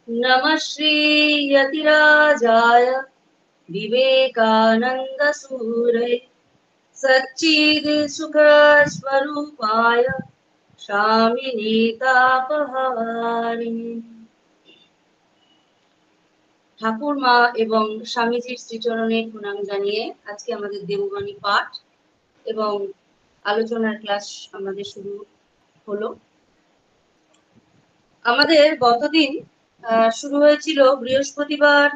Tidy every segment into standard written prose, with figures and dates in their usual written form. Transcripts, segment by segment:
नमः श्री यतिराजाय विवेकानंद सूरये सच्चिद सुख स्वरूपाय शामिनी तापहारिणी। ঠাকুর মা এবং স্বামীজির শ্রীচরণে প্রণাম জানিয়ে আজকে আমাদের দেববাণী পাঠ এবং আলোচনার ক্লাস আমাদের শুরু হলো। আমাদের গতদিন শুরু হয়েছিল বৃহস্পতিবার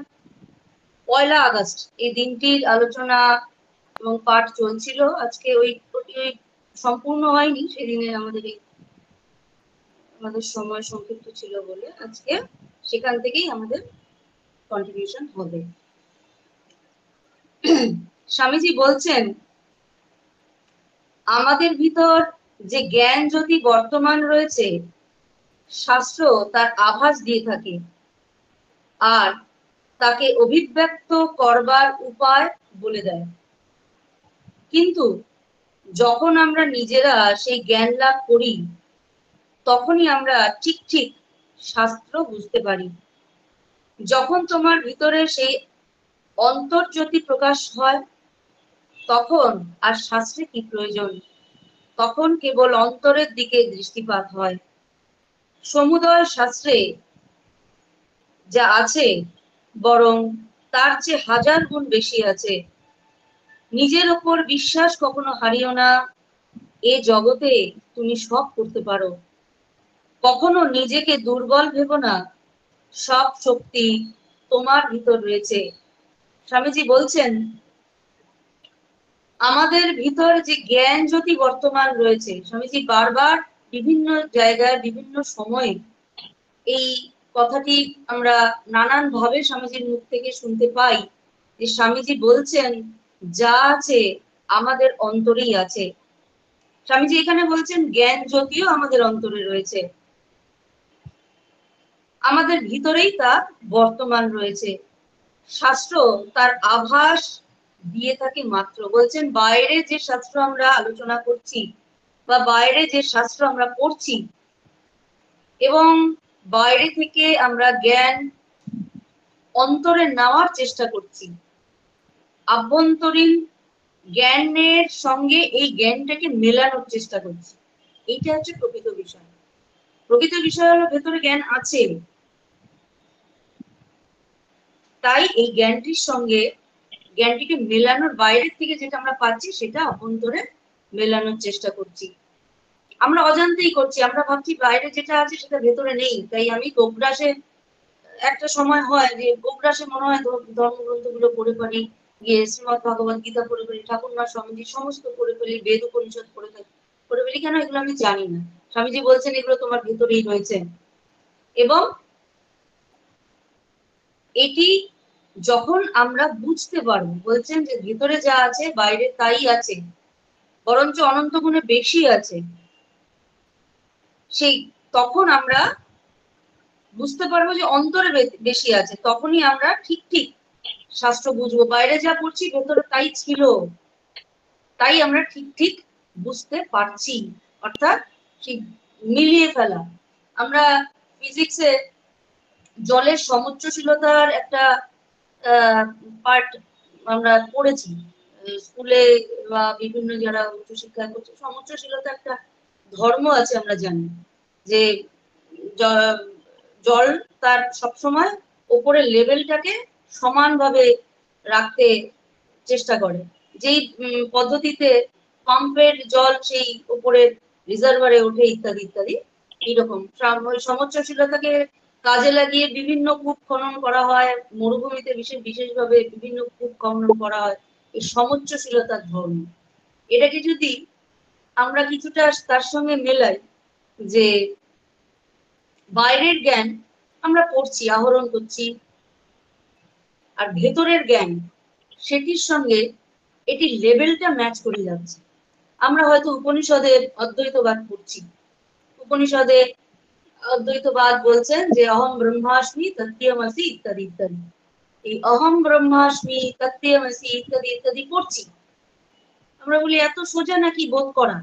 1 আগস্ট, এই দিনটির আলোচনা এবং পাঠ চলছিল। আজকে ওই সম্পূর্ণ হয়নি, সেদিনে আমাদের সময় সংক্ষিপ্ত ছিল বলে আজকে সেখান থেকেই আমাদের কন্ট্রিবিউশন হবে। স্বামীজি বলছেন, আমাদের ভিতর যে জ্ঞান জ্যোতি বর্তমান রয়েছে, শাস্ত্র তার আভাস দিয়ে থাকে আর তাকে অভিব্যক্ত করবার উপায় বলে দেয়। কিন্তু যখন আমরা নিজেরা সেই জ্ঞান লাভ করি, তখনই আমরা ঠিক ঠিক শাস্ত্র বুঝতে পারি। যখন তোমার ভিতরে সেই অন্তর্জ্যোতি প্রকাশ হয়, তখন আর শাস্ত্রে কি প্রয়োজন? তখন কেবল অন্তরের দিকে দৃষ্টিপাত হয়। সমুদয় শাস্ত্রে যা আছে, বরং তার চেয়ে 1000 গুণ বেশি আছে। নিজের ওপর বিশ্বাস কখনো হারিও না। এ জগতে তুমি সব করতে পারো। কখনো নিজেকে দুর্বল ভেবো না, সব শক্তি তোমার ভিতর রয়েছে। স্বামীজি বলছেন, আমাদের ভিতর যে জ্ঞান জ্যোতি বর্তমান রয়েছে, স্বামীজি বারবার বিভিন্ন জায়গায় বিভিন্ন সময়ে এই কথাটি আমরা নানান ভাবে স্বামীজির মুখ থেকে শুনতে পাই যে স্বামীজি বলছেন যা আছে আমাদের অন্তরেই আছে। স্বামীজি এখানে বলছেন জ্ঞান জ্যোতিও আমাদের অন্তরে রয়েছে, আমাদের ভিতরেই তা বর্তমান রয়েছে। শাস্ত্র তার আভাস দিয়ে থাকে মাত্র। বলছেন বাইরে যে শাস্ত্র আমরা আলোচনা করছি বা বাইরে যে শাস্ত্র আমরা পড়ছি এবং বাইরে থেকে আমরা জ্ঞান অন্তরে নেওয়ার চেষ্টা করছি, আভ্যন্তরীণ জ্ঞানের সঙ্গে এই জ্ঞানটাকে মেলানোর চেষ্টা করছি। এইটা হচ্ছে প্রকৃত বিষয়। প্রকৃত বিষয় হলো ভেতরে জ্ঞান আছে, তাই এই জ্ঞানটির সঙ্গে জ্ঞানটিকে মেলানোর বাইরের থেকে যেটা আমরা পাচ্ছি সেটা অভ্যন্তরে মেলানোর চেষ্টা করছি। আমরা অজান্তেই করছি, আমরা ভাবছি বাইরে যেটা আছে সেটা ভেতরে নেই। তাই আমি গোগ্রাসে একটা সময় হয় যে গোগ্রাসে মনে হয় ধর্মগ্রন্থগুলো পড়ে পারি, গিয়ে শ্রীমদ ভগবত গীতা পড়ে ফেলি, ঠাকুরমা স্বামীজি সমস্ত পড়ে ফেলি, বেদ উপনিষদ পড়ে ফেলি। কেন? এগুলো আমি জানি না। স্বামীজি বলছেন এগুলো তোমার ভেতরেই রয়েছে এবং এটি যখন আমরা বুঝতে পারবো, বলছেন যে ভিতরে যা আছে বাইরে তাই আছে, বরঞ্চ অনন্ত গুণে বেশি আছে, সেই তখন আমরা বুঝতে পারবো যে অন্তরে বেশি আছে। তখনই আমরা ঠিক ঠিক শাস্ত্র বুঝবো। বাইরে যা পড়ছি ভেতরে তাই ছিল, তাই আমরা ঠিক ঠিক বুঝতে পারছি। অর্থাৎ ঠিক মিলিয়ে ফেলা। আমরা ফিজিক্সে জলের সমুচ্চশীলতার একটা পার্ট আমরা পড়েছি স্কুলে বা বিভিন্ন যারা উচ্চশিক্ষায় করছে। সমুচ্চশীলতা একটা ধর্ম আছে, আমরা জানি যে জল তার সবসময় ওপরের লেভেলটাকে সমানভাবে রাখতে চেষ্টা করে। যেই পদ্ধতিতে পাম্পের জল সেই উপরের রিজার্ভারে ওঠে ইত্যাদি ইত্যাদি, এইরকম সমুচ্চশীলতাকে কাজে লাগিয়ে বিভিন্ন কূপ খনন করা হয়। মরুভূমিতে বিশেষভাবে বিভিন্ন কূপ খনন করা হয় এই সমুচ্চশীলতার ধর্ম। এটাকে যদি আমরা কিছুটা তার সঙ্গে মেলাই, যে বাইরের জ্ঞান আমরা পড়ছি, আহরণ করছি, আর ভেতরের জ্ঞান সেটির সঙ্গে এটির লেভেলটা ম্যাচ করে যাচ্ছে। আমরা হয়তো উপনিষদের অদ্বৈতবাদ পড়ছি, উপনিষদে অদ্বৈতবাদ বলছেন যে অহম ব্রহ্মাস্মি তত্ত্বমসি ইত্যাদি ইত্যাদি। এই অহম ব্রহ্মাস্মি তত্ত্বমসি ইত্যাদি ইত্যাদি পড়ছি। আমরা বলি এত সোজা নাকি বোধ করা?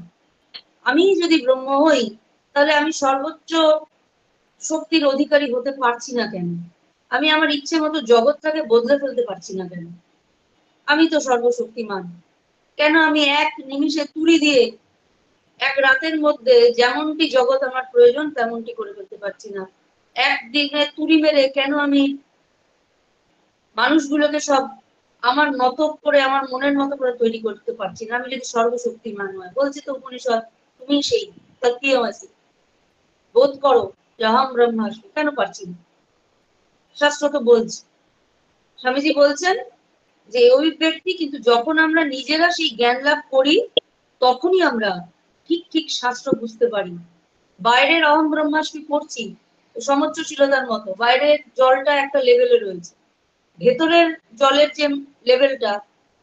আমি যদি ব্রহ্ম হই তাহলে আমি সর্বোচ্চ শক্তির অধিকারী হতে পারছি না কেন? আমি আমার ইচ্ছে মতো জগৎটাকে বদলে ফেলতে পারছি না কেন? আমি তো সর্বশক্তিমান, কেন আমি এক নিমিষে তুড়ি দিয়ে এক রাতের মধ্যে যেমনটি জগৎ আমার প্রয়োজন তেমনটি করে ফেলতে পারছি না? একদিনে তুড়ি মেরে কেন আমি মানুষগুলোকে সব আমার মতো করে, আমার মনের মতো করে তৈরি করতে পারছি না? আমি যদি সর্বশক্তিমান হয়, বলছি তো উপনিষদ, তুমি সেই সত্যিয়মাসি, বোধ করো জহম ব্রহ্মাস্মি, কেন পারছি না? শাস্ত্র তো বলছে, স্বামীজি বলছেন যে ওই ব্যক্তি, কিন্তু যখন আমরা নিজেরা সেই জ্ঞান লাভ করি তখনই আমরা ঠিক ঠিক শাস্ত্র বুঝতে পারি। বাইরের অহম ব্রহ্মাস্মি পড়ছি সমুচ্চশীলতার মতো, বাইরের জলটা একটা লেভেলে রয়েছে, ভেতরের জলের যে লেভেলটা,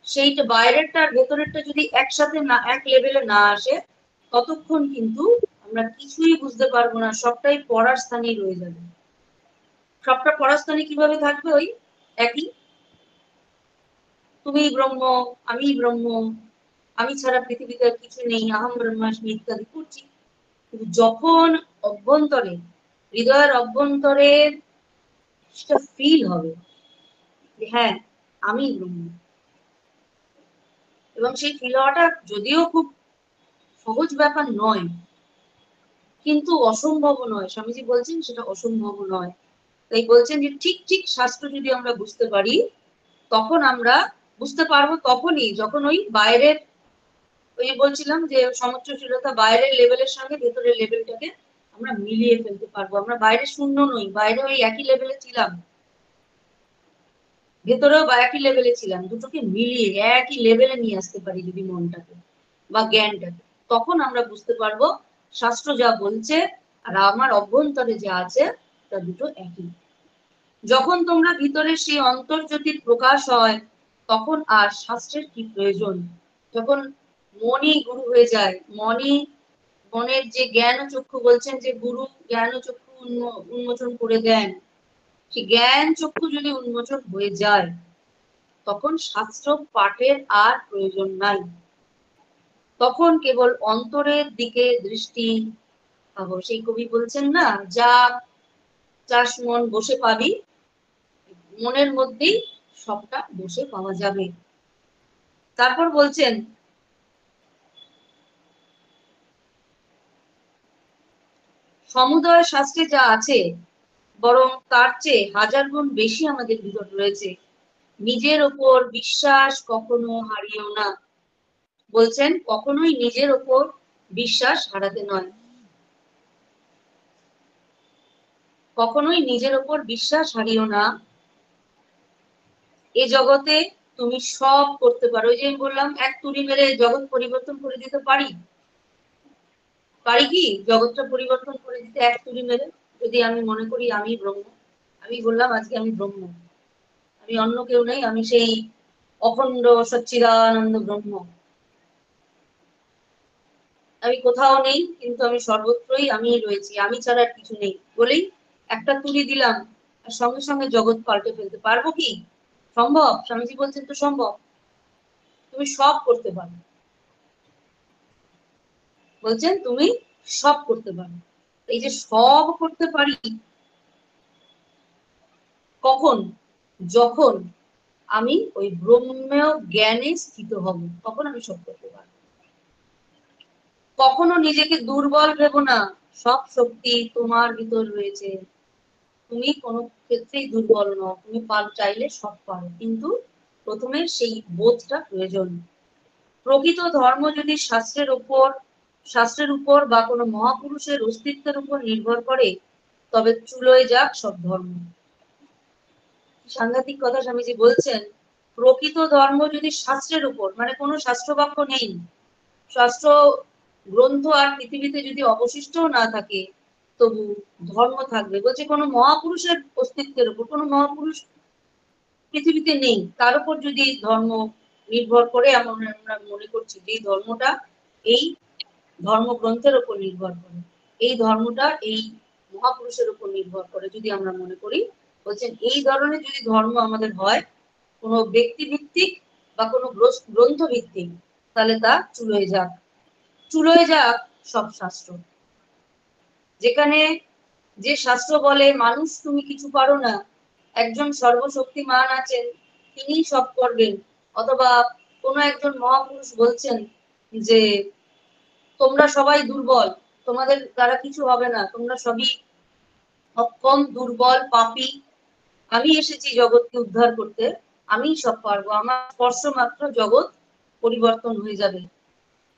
সেইটা বাইরেরটা আর ভেতরেরটা যদি একসাথে না, এক লেভেলে না আসে, ততক্ষণ কিন্তু আমরা কিছুই বুঝতে পারবো না, সবটাই পড়ার স্থানেই রয়ে যাবে। সবটা পড়ার স্থানে কিভাবে থাকবে? ওই একই, তুমি ব্রহ্ম, আমি ব্রহ্ম, আমি ছাড়া পৃথিবীতে আর কিছু নেই, আহম ব্রহ্মাস্মি ইত্যাদি করছি। কিন্তু যখন অভ্যন্তরে, হৃদয়ের অভ্যন্তরে সেটা ফিল হবে যে হ্যাঁ আমি ব্রহ্ম, এবং সেই ফিল হওয়াটা যদিও খুব সহজ ব্যাপার নয়, কিন্তু অসম্ভব নয়। স্বামীজি বলছেন সেটা অসম্ভব নয়। তাই বলছেন যে ঠিক ঠিক শাস্ত্র যদি আমরা বুঝতে পারি, তখন আমরা বুঝতে পারবো তখনই যখন ওই বাইরের, ওই যে বলছিলাম যে সমুচ্চশীলতা, বাইরের লেভেলের সঙ্গে ভেতরের লেভেলটাকে আমরা মিলিয়ে ফেলতে পারবো। আমরা বাইরে শূন্য নই, বাইরে ওই একই লেভেলে ছিলাম, ভেতরেও বা একই লেভেলে ছিলাম, দুটোকে মিলিয়ে একই লেভেলে নিয়ে আসতে পারি যদি মনটাকে বা জ্ঞানটাকে, তখন আমরা বুঝতে পারবো শাস্ত্র যা বলছে আর আমার অভ্যন্তরে যা আছে তা দুটো একই। যখন তোমরা ভিতরে সেই অন্তর্জ্যোতির প্রকাশ হয়, তখন আর শাস্ত্রের কি প্রয়োজন? যখন মনই গুরু হয়ে যায়, মনই, মনের যে জ্ঞান চক্ষু, বলছেন যে গুরু জ্ঞান চক্ষু উন্মোচন করে দেন, সেই জ্ঞান চক্ষু যদি উন্মোচন হয়ে যায়, তখন শাস্ত্র পাঠের আর প্রয়োজন নাই। তখন কেবল অন্তরের দিকে দৃষ্টি পাবো। সেই কবি বলছেন না, যা চাষ মন বসে পাবি, মনের মধ্যেই সবটা বসে পাওয়া যাবে। তারপর বলছেন সমুদয় শাস্ত্রে যা আছে, বরং তার চেয়ে হাজার গুণ বেশি আমাদের ভিতর রয়েছে। নিজের ওপর বিশ্বাস কখনো হারিও না। বলছেন কখনোই নিজের ওপর বিশ্বাস হারাতে নয়, কখনোই নিজের ওপর বিশ্বাস হারিও না। এ জগতে তুমি সব করতে পারো। ওই যে আমি বললাম, এক তুড়ি মেরে জগৎ পরিবর্তন করে দিতে পারি, পারি কি জগৎটা পরিবর্তন করে দিতে এক তুড়ি মেরে? যদি আমি মনে করি আমি ব্রহ্ম, আমি বললাম আজকে আমি ব্রহ্ম, আমি অন্য কেউ নেই, আমি সেই অখণ্ড সচ্চিদানন্দ ব্রহ্ম, আমি কোথাও নেই, কিন্তু আমি সর্বত্রই আমি রয়েছি, আমি ছাড়া আর কিছু নেই বলেই একটা তুলি দিলাম, আর সঙ্গে সঙ্গে জগৎ পাল্টে ফেলতে পারবো কি? সম্ভব? স্বামীজি বলছেন তো সম্ভব, তুমি সব করতে পারো। বলছেন তুমি সব করতে পারো। এই যে সব করতে পারি, কখন? যখন আমি ওই ব্রহ্ম জ্ঞানে স্থিত হব, তখন আমি সব করতে পারবো। কখনো নিজেকে দুর্বল ভেবো না, সব শক্তি তোমার ভিতর রয়েছে, তুমি কোনো ক্ষেত্রেই দুর্বল নও, তুমি চাইলে সব পারো, কিন্তু প্রথমে সেই বোধটা প্রয়োজন। প্রকৃত ধর্ম যদি শাস্ত্রের উপর বা কোনো মহাপুরুষের অস্তিত্বের উপর নির্ভর করে, তবে চুলোয় যাক সব ধর্ম। সাংঘাতিক কথা স্বামীজি বলছেন, প্রকৃত ধর্ম যদি শাস্ত্রের উপর, মানে কোনো শাস্ত্র বাক্য নেই, শাস্ত্র গ্রন্থ আর পৃথিবীতে যদি অবশিষ্ট না থাকে, তবু ধর্ম থাকবে। বলছে কোনো মহাপুরুষের অস্তিত্বের উপর, কোনো মহাপুরুষ পৃথিবীতে নেই, তার উপর যদি ধর্ম নির্ভর করে, আমরা মনে করছি যে ধর্মটা এই ধর্মগ্রন্থের উপর নির্ভর করে, এই ধর্মটা এই মহাপুরুষের উপর নির্ভর করে, যদি আমরা মনে করি, বলছেন এই ধরনের যদি ধর্ম আমাদের হয়, কোনো ব্যক্তি ভিত্তিক বা কোনো গ্রন্থ ভিত্তিক, তাহলে তা চুলোয় যাক, চুলোয় যাক সব শাস্ত্র। যেখানে যে শাস্ত্র বলে মানুষ তুমি কিছু পারো না, একজন সর্বশক্তিমান আছেন, তিনি সব করবেন, অথবা কোনো একজন মহাপুরুষ বলছেন যে তোমরা সবাই দুর্বল, তোমাদের দ্বারা কিছু হবে না, তোমরা সবই অক্ষম, দুর্বল, পাপী, আমি এসেছি জগৎকে উদ্ধার করতে, আমি সব পারবো, আমার স্পর্শ মাত্র জগৎ পরিবর্তন হয়ে যাবে।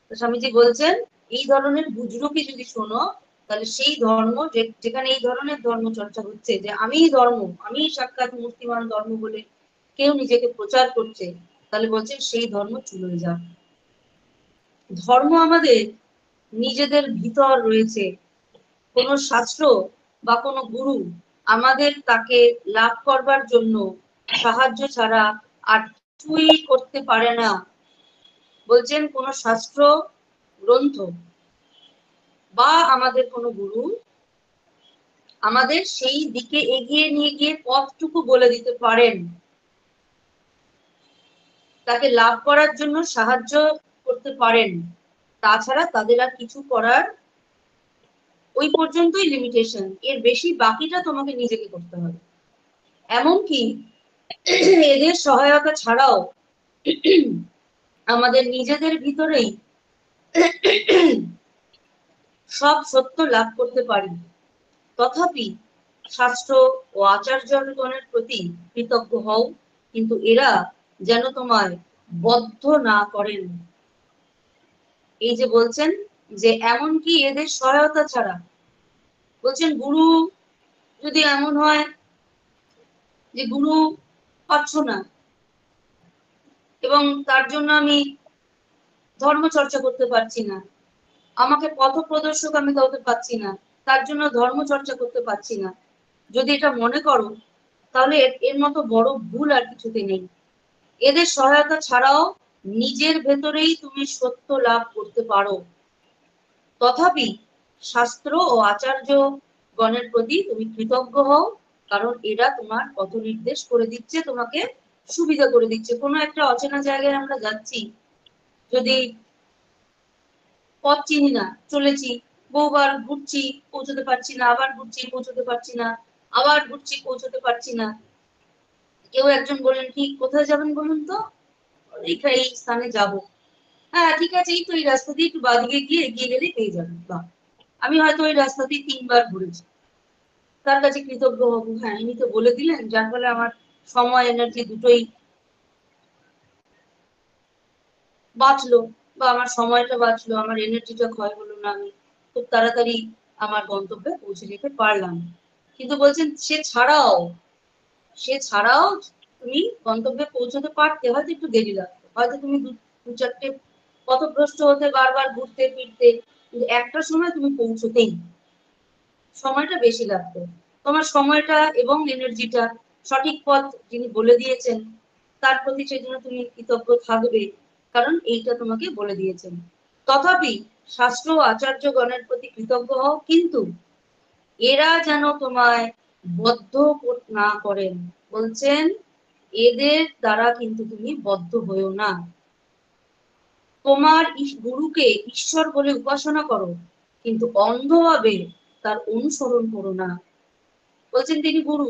তো স্বামীজি বলছেন এই ধরনের বুজরুকি যদি শোনো, তাহলে সেই ধর্ম যেখানে এই ধরনের ধর্ম চর্চা হচ্ছে যে আমি ধর্ম, আমি সাক্ষাৎ মূর্তিমান ধর্ম বলে কেউ নিজেকে প্রচার করছে, তাহলে বলছেন সেই ধর্ম চলে যাক। ধর্ম আমাদের নিজেদের ভিতর রয়েছে, কোন শাস্ত্র বা কোন গুরু আমাদের তাকে লাভ করবার জন্য সাহায্য ছাড়া আর কিছুই করতে পারে না। বলছেন কোন শাস্ত্র গ্রন্থ বা আমাদের কোন গুরু আমাদের সেই দিকে এগিয়ে নিয়ে গিয়ে পথটুকু বলে দিতে পারেন, তাকে লাভ করার জন্য সাহায্য করতে পারেন, তাছাড়া তাদের আর কিছু করার ওই পর্যন্তই লিমিটেশন, এর বেশি বাকিটা তোমাকে নিজেকে করতে হবে। এমনকি এদের সহায়তা ছাড়াও আমাদের নিজেদের ভিতরেই সব সত্য লাভ করতে পারি। তথাপি শাস্ত্র ও আচার্যগণের প্রতি কৃতজ্ঞ হও, কিন্তু এরা যেন তোমায় বদ্ধ না করেন। এই যে বলছেন যে এমনকি এদের সহায়তা ছাড়া, বলছেন গুরু যদি এমন হয় যে গুরু পাচ্ছ না এবং তার জন্য আমি ধর্ম চর্চা করতে পারছি না, আমাকে পথ প্রদর্শক আমি কাউকে পাচ্ছি না, তার জন্য ধর্ম চর্চা করতে পারছি না, যদি এটা মনে করো, তাহলে এর মতো বড় ভুল আর কিছুতে নেই। এদের সহায়তা ছাড়াও নিজের ভেতরেই তুমি সত্য লাভ করতে পারো। তথাপি শাস্ত্র ও আচার্য গণের প্রতি তুমি কৃতজ্ঞ হও, কারণ এরা তোমার পথ নির্দেশ করে দিচ্ছে, তোমাকে সুবিধা করে দিচ্ছে। কোনো একটা অচেনা জায়গায় আমরা যাচ্ছি, যদি পথ চিনি না, চলেছি বহুবার, ঘুরছি পৌঁছতে পারছি না, আবার ঘুরছি পৌঁছতে পারছি না, আবার ঘুরছি পৌঁছতে পারছি না, কেউ একজন বললেন ঠিক কোথায় যাবেন বলুন তো, এই স্থানে যাব, হ্যাঁ ঠিক আছে, এই তো এই রাস্তা দিয়ে একটু বাদিকে গিয়ে এগিয়ে গেলে পেয়ে যাবেন। বাহ, আমি হয়তো ওই রাস্তা দিয়ে 3 বার ঘুরেছি, তার কাছে কৃতজ্ঞ হবো, হ্যাঁ ইনি তো বলে দিলেন, যার ফলে আমার সময় এনার্জি দুটোই বাঁচলো, বা আমার সময়টা বাঁচলো, আমার এনার্জিটা ক্ষয় হলো না, আমি খুব তাড়াতাড়ি আমার গন্তব্যে পৌঁছে যেতে পারলাম। কিন্তু বলছেন সে ছাড়াও তুমি গন্তব্যে পৌঁছতে পারতে, হয়তো একটু দেরি লাগতো, হয়তো তুমি দু চারটে পথভ্রষ্ট হতে, বারবার ঘুরতে ফিরতে, কিন্তু একটা সময় তুমি পৌঁছতেই, সময়টা বেশি লাগতো। তোমার সময়টা এবং এনার্জিটা সঠিক পথ যিনি বলে দিয়েছেন তার প্রতি সেজন্য তুমি কৃতজ্ঞ থাকবে, কারণ এইটা তোমাকে বলে দিয়েছেন। তথাপি শাস্ত্র ও আচার্যগণের প্রতি কৃতজ্ঞ হও, কিন্তু এরা যেন তোমায় বদ্ধ না করেন। বলছেন এদের দ্বারা কিন্তু তুমি বদ্ধ হয়েও না। তোমার গুরুকে ঈশ্বর বলে উপাসনা করো, কিন্তু অন্ধভাবে তার অনুসরণ করো না। বলছেন তিনি গুরু,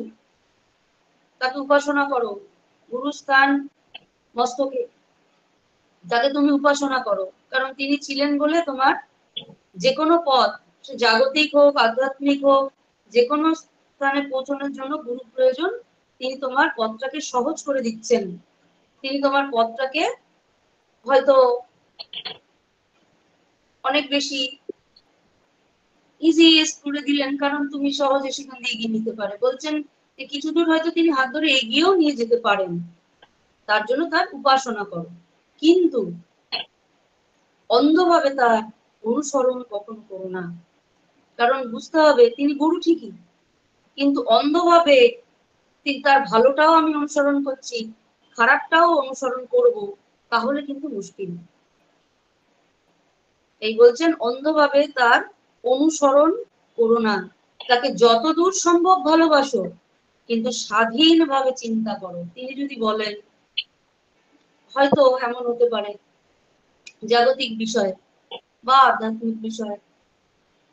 তাকে উপাসনা করো, গুরু স্থান মস্তকে, যাকে তুমি উপাসনা করো, কারণ তিনি ছিলেন বলে তোমার যে কোনো পথ, সে জাগতিক হোক আধ্যাত্মিক হোক, যে কোনো স্থানে পৌঁছানোর জন্য গুরু প্রয়োজন। তিনি তোমার পথটাকে সহজ করে দিচ্ছেন, তিনি তোমার পথটাকে হয়তো অনেক বেশি ইজিয়েস্ট করে দিলেন, কারণ তুমি সহজে সেখান দিয়ে এগিয়ে নিতে পারে। বলছেন যে কিছু দূর হয়তো তিনি হাত ধরে এগিয়েও নিয়ে যেতে পারেন, তার জন্য তার উপাসনা করো, কিন্তু অন্ধভাবে তার অনুসরণ কখনো করো না। কারণ বুঝতে হবে তিনি গুরু ঠিকই, কিন্তু অন্ধভাবে তার ভালোটাও আমি অনুসরণ করছি, খারাপটাও অনুসরণ করব, তাহলে কিন্তু মুশকিল। এই বলছেন অন্ধভাবে তার অনুসরণ করো না, তাকে যতদূর সম্ভব ভালোবাসো, কিন্তু স্বাধীনভাবে চিন্তা করো। তিনি যদি বলেন, হয়তো এমন হতে পারে জাগতিক বিষয় বা আধ্যাত্মিক বিষয়,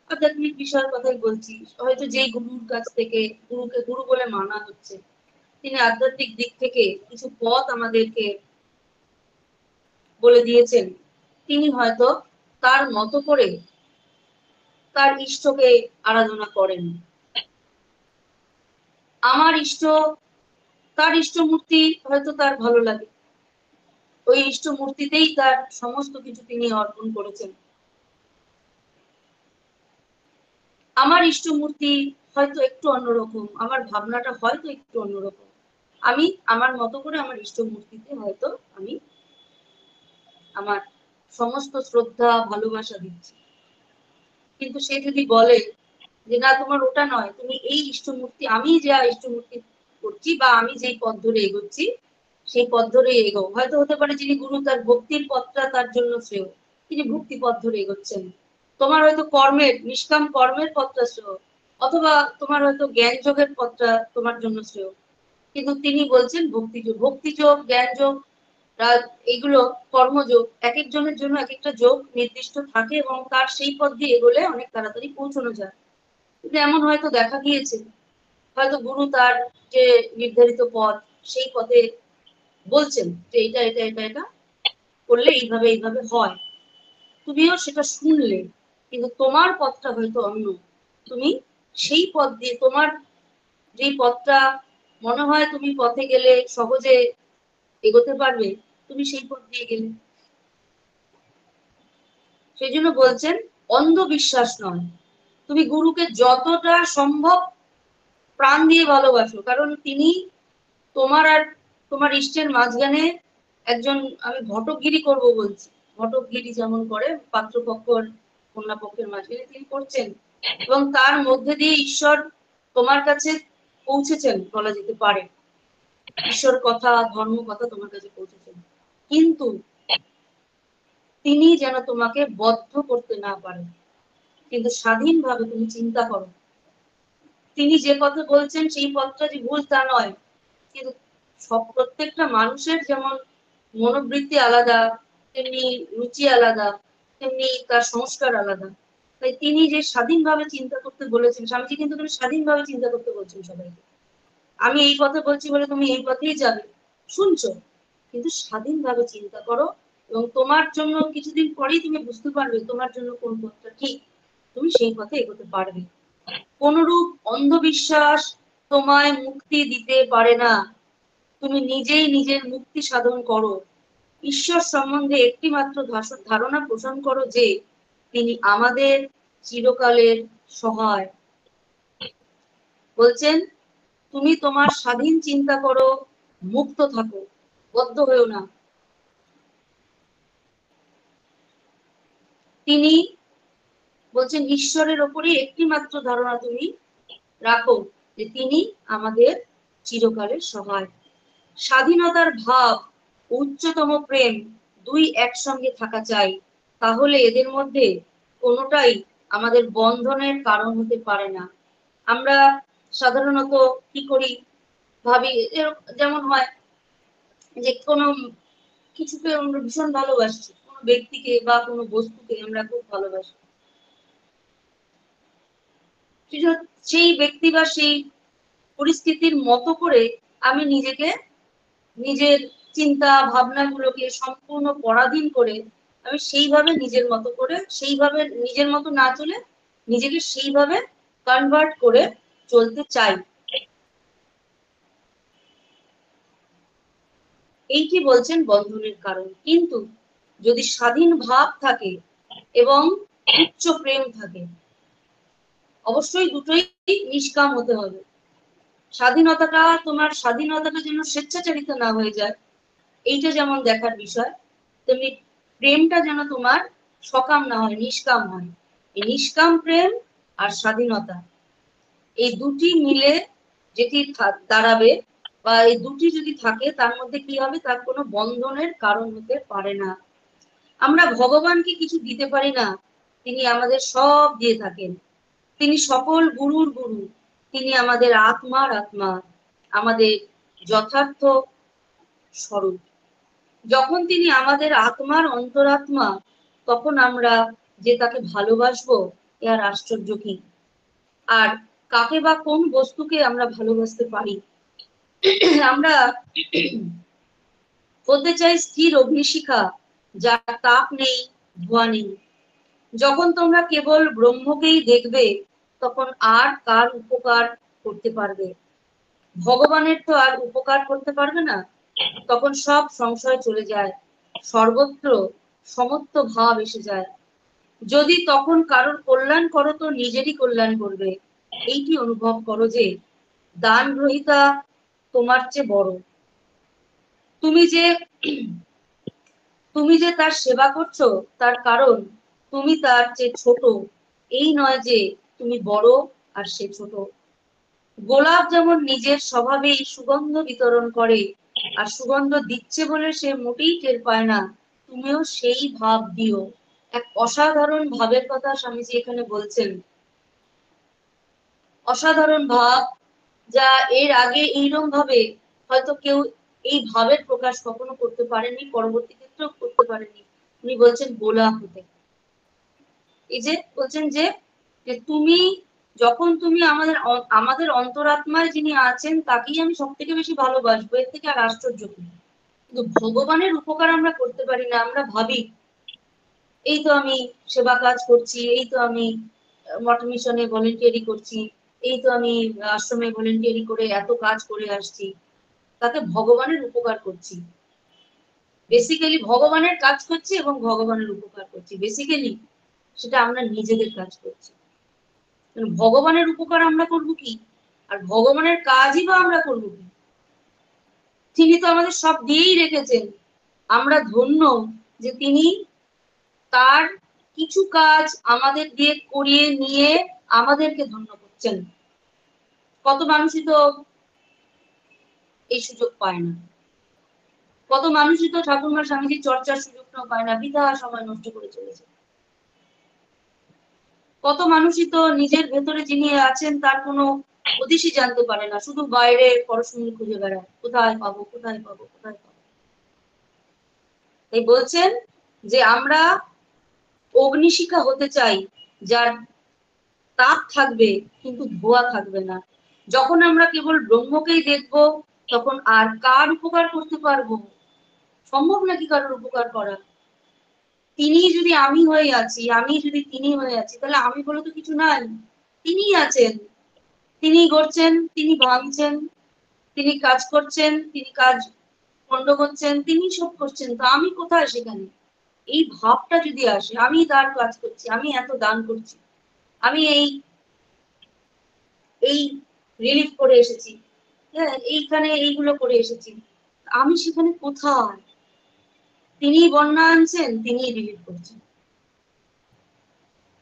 আধ্যাত্মিক বিষয়ের কথাই বলছি, হয়তো যেই গুরুর কাছ থেকে, গুরুকে গুরু বলে মানা হচ্ছে, তিনি আধ্যাত্মিক দিক থেকে কিছু পথ আমাদেরকে বলে দিয়েছেন, তিনি হয়তো তার মতো করে তার ইষ্টকে আরাধনা করেন। আমার ইষ্ট, তার ইষ্ট মূর্তি হয়তো তার ভালো লাগে, ওই ইষ্ট মূর্তিতেই তার সমস্ত কিছু তিনি অর্পণ করেছেন। আমার ইষ্ট মূর্তি হয়তো একটু অন্যরকম, আমার ভাবনাটা হয়তো একটু অন্যরকম, আমি আমার মতো করে আমার ইষ্ট মূর্তিতে হয়তো আমি আমার সমস্ত শ্রদ্ধা ভালোবাসা দিচ্ছি। কিন্তু সে যদি বলে যে না, তোমার ওটা নয়, তুমি এই ইষ্টমূর্তি, আমি যা ইষ্টমূর্তি করছি বা আমি যেই পথ ধরে এগোচ্ছি সেই পথ ধরে এগো। হয়তো হতে পারে যিনি গুরু, তার ভক্তির পথটা তার জন্য শ্রেয়, তিনি ভক্তি পথ ধরে এগোচ্ছেন। তোমার হয়তো কর্মের, নিষ্কাম কর্মের পথটা শ্রেয়, অথবা তোমার হয়তো জ্ঞান যোগের পথটা তোমার জন্য শ্রেয়। কিন্তু তিনি বলছেন ভক্তিযোগ, ভক্তিযোগ, জ্ঞান যোগ, এইগুলো কর্মযোগ, এক একজনের জন্য এক একটা যোগ নির্দিষ্ট থাকে এবং তার সেই পথ দিয়ে এগোলে অনেক তাড়াতাড়ি পৌঁছানো যায়। কিন্তু এমন হয়তো দেখা গিয়েছে, হয়তো গুরু তার যে নির্ধারিত পথ সেই পথে বলছেন যে এটা এটা এটা এটা করলে এইভাবে এইভাবে হয়, তুমিও সেটা শুনলে, কিন্তু তোমার পথটা হয়তো অন্য। তুমি সেই পথ দিয়ে, তোমার যেই পথটা মনে হয় তুমি পথে গেলে সহজে এগোতে পারবে, তুমি সেই পথ দিয়ে গেলে। সেই জন্য বলছেন অন্ধবিশ্বাস নয়, তুমি গুরুকে যতটা সম্ভব প্রাণ দিয়ে ভালোবাসো, কারণ তিনি তোমার আর তোমার ইষ্টের মাঝখানে একজন, আমি ঘটকগিরি করব বলছি, ঘটকগিরি যেমন করে পাত্রপক্ষ আর কন্যা পক্ষের মাঝখানে তিনি করছেন, এবং তার মধ্যে দিয়ে ঈশ্বর তোমার কাছে পৌঁছেছেন বলা যেতে পারে, ঈশ্বর কথা, ধর্ম কথা তোমার কাছে পৌঁছেছেন। কিন্তু তিনি যেন তোমাকে বদ্ধ করতে না পারেন, কিন্তু স্বাধীনভাবে তুমি চিন্তা করো। তিনি যে পথে বলছেন সেই পথটা যে ভুল তা নয়, কিন্তু সব প্রত্যেকটা মানুষের যেমন মনোবৃত্তি আলাদা, তেমনি রুচি আলাদা, তেমনি তার সংস্কার আলাদা। তাই তিনি যে স্বাধীনভাবে চিন্তা করতে বলেছেন, স্বামীজি কিন্তু তুমি স্বাধীনভাবে চিন্তা করতে বলছেন সবাইকে। আমি এই পথে বলছি বলে তুমি এই পথেই যাবে, শুনছো, কিন্তু স্বাধীনভাবে চিন্তা করো, এবং তোমার জন্য কিছুদিন পরেই তুমি বুঝতে পারবে তোমার জন্য কোন পথটা ঠিক, তুমি সেই পথে এগোতে পারবে। কোনরূপ অন্ধবিশ্বাস তোমায় মুক্তি দিতে পারে না, তুমি নিজেই নিজের মুক্তি সাধন করো। ঈশ্বর সম্বন্ধে একটি মাত্র ধারণা পোষণ করো যে তিনি আমাদের চিরকালের সহায়। বলছেন তুমি তোমার স্বাধীন চিন্তা করো, মুক্ত থাকো, বদ্ধ হয়েও না। তিনি বলছেন ঈশ্বরের ওপরে একটি মাত্র ধারণা তুমি রাখো যে তিনি আমাদের চিরকালের সহায়। স্বাধীনতার ভাব, উচ্চতম প্রেম, দুই একসঙ্গে থাকা চাই, তাহলে এদের মধ্যে কোনোটাই আমাদের বন্ধনের কারণ হতে পারে না। আমরা সাধারণত কি করি, ভাবি, যেমন হয় যে কোনো কিছুকে আমরা ভীষণ ভালোবাসছি, কোনো ব্যক্তিকে বা কোনো বস্তুকে আমরা খুব ভালোবাসি, সেই ব্যক্তি বা সেই পরিস্থিতির মতো করে আমি নিজেকে, নিজের চিন্তা ভাবনাগুলোকে সম্পূর্ণ পরাধীন করে আমি সেইভাবে নিজের মতো করে, সেইভাবে নিজের মতো না চলে নিজেকে সেইভাবে কনভার্ট করে চলতে চাই। এইটি বলছেন বন্ধনের কারণ। কিন্তু যদি স্বাধীন ভাব থাকে এবং উচ্চ প্রেম থাকে, অবশ্যই দুটোই নিষ্কাম হতে হবে। স্বাধীনতাটা, তোমার স্বাধীনতাটা যেন স্বেচ্ছাচারিত না হয়ে যায়, এইটা যেমন দেখার বিষয়, তেমনি প্রেমটা যেন তোমার সকাম না হয়, নিষ্কাম হয়। এই নিষ্কাম প্রেম আর স্বাধীনতা, এই দুটি মিলে যেটি দাঁড়াবে, বা এই দুটি যদি থাকে তার মধ্যে কি হবে, তার কোনো বন্ধনের কারণ হতে পারে না। আমরা ভগবানকে কিছু দিতে পারি না, তিনি আমাদের সব দিয়ে থাকেন। তিনি সকল গুরুর গুরু, তিনি আমাদের আত্মার আত্মা, আমাদের যথার্থ স্বরূপ। যখন তিনি আমাদের আত্মার অন্তরাত্মা, তখন আমরা যে তাকে ভালোবাসবো এ আর আশ্চর্য কি? আর কাকে বা কোন বস্তুকে আমরা ভালোবাসতে পারি? আমরা হতে চাই স্থির অগ্নিশিখা, যার তাপ নেই, ধোঁয়া নেই। যখন তোমরা কেবল ব্রহ্মকেই দেখবে, তখন আর কার উপকার করতে পারবে? ভগবানের তো আর উপকার করতে পারবে না। তখন সব সংশয় চলে যায়, সর্বত্র সমত্ব ভাব এসে যায়। যদি তখন কারোর কল্যাণ করো, তো নিজেরই কল্যাণ করবে। এইটি অনুভব করো যে দান গ্রহীতা তোমার চেয়ে বড়। তুমি যে তুমি যে তার সেবা করছো, তার কারণ তুমি তার চেয়ে ছোট। এই নয় যে তুমি বড় আর সে ছোট। গোলাপ যেমন নিজের স্বভাবেই সুগন্ধ বিতরণ করে, আর সুগন্ধ দিচ্ছে বলে সে মোটেই টের পায় না, তুমিও সেই ভাব দিও। এক অসাধারণ ভাবের কথা স্বামীজি এখানে বলছেন। অসাধারণ ভাব, যা এর আগে এইরকম ভাবে হয়তো কেউ এই ভাবের প্রকাশ কখনো করতে পারেনি, পরবর্তী ক্ষেত্রেও করতে পারেনি। উনি বলছেন গোলাপ হতে। এই যে বলছেন যে তুমি যখন তুমি আমাদের অন্তরাত্মায় যিনি আছেন, তাকেই আমি সব থেকে বেশি ভালোবাসবো, এর থেকে আর আশ্চর্য কি? কিন্তু ভগবানের উপকার আমরা করতে পারি না। আমরা ভাবি এই তো আমি সেবা কাজ করছি, এই তো আমি মঠ মিশনে ভলেন্টিয়ারি করছি, এই তো আমি আশ্রমে ভলেন্টিয়ারি করে এত কাজ করে আসছি, তাতে ভগবানের উপকার করছি। বেসিক্যালি ভগবানের কাজ করছি এবং ভগবানের উপকার করছি। বেসিক্যালি সেটা আমরা নিজেদের কাজ করছি। ভগবানের উপকার আমরা করব কি, আর ভগবানের কাজই বা আমরা করব কি? তিনি তো আমাদের সব দিয়েই রেখেছেন। আমরা ধন্য যে তিনি তার কিছু কাজ আমাদের দিয়ে করিয়ে নিয়ে আমাদেরকে ধন্য করছেন। কত মানুষই তো এই সুযোগ পায় না। কত মানুষই তো ঠাকুরমা স্বামীজির চর্চার সুযোগটাও পায় না, বৃথা সময় নষ্ট করে চলেছে। কত মানুষই তো নিজের ভেতরে যিনি আছেন তার কোনো হদিশই জানতে পারে না, শুধু বাইরে পড়াশুনো খুঁজে বেড়ায়, কোথায় পাবো, কোথায় পাবো, কোথায় পাবো। তাই বলছেন যে আমরা অগ্নিশিখা হতে চাই, যার তাপ থাকবে কিন্তু ধোঁয়া থাকবে না। যখন আমরা কেবল ব্রহ্মকেই দেখবো, তখন আর কার উপকার করতে পারবো? সম্ভব নাকি কারোর উপকার করা? তিনি যদি আমি হয়ে আছি, আমি যদি তিনি হয়ে আছি, তাহলে আমি বলে তো কিছু নাই। তিনি আছেন, তিনি গড়ছেন, তিনি ভাঙছেন, তিনি কাজ করছেন, তিনি কাজ পণ্ড করছেন, তিনি সব করছেন, তো আমি কোথায় সেখানে? এই ভাবটা যদি আসে, আমি তার কাজ করছি, আমি এত দান করছি, আমি এই এই রিলিফ করে এসেছি, হ্যাঁ এইখানে এইগুলো করে এসেছি, আমি সেখানে কোথায়? তিনি বন্যা আনছেন, তিনি রিলিফ করছেন,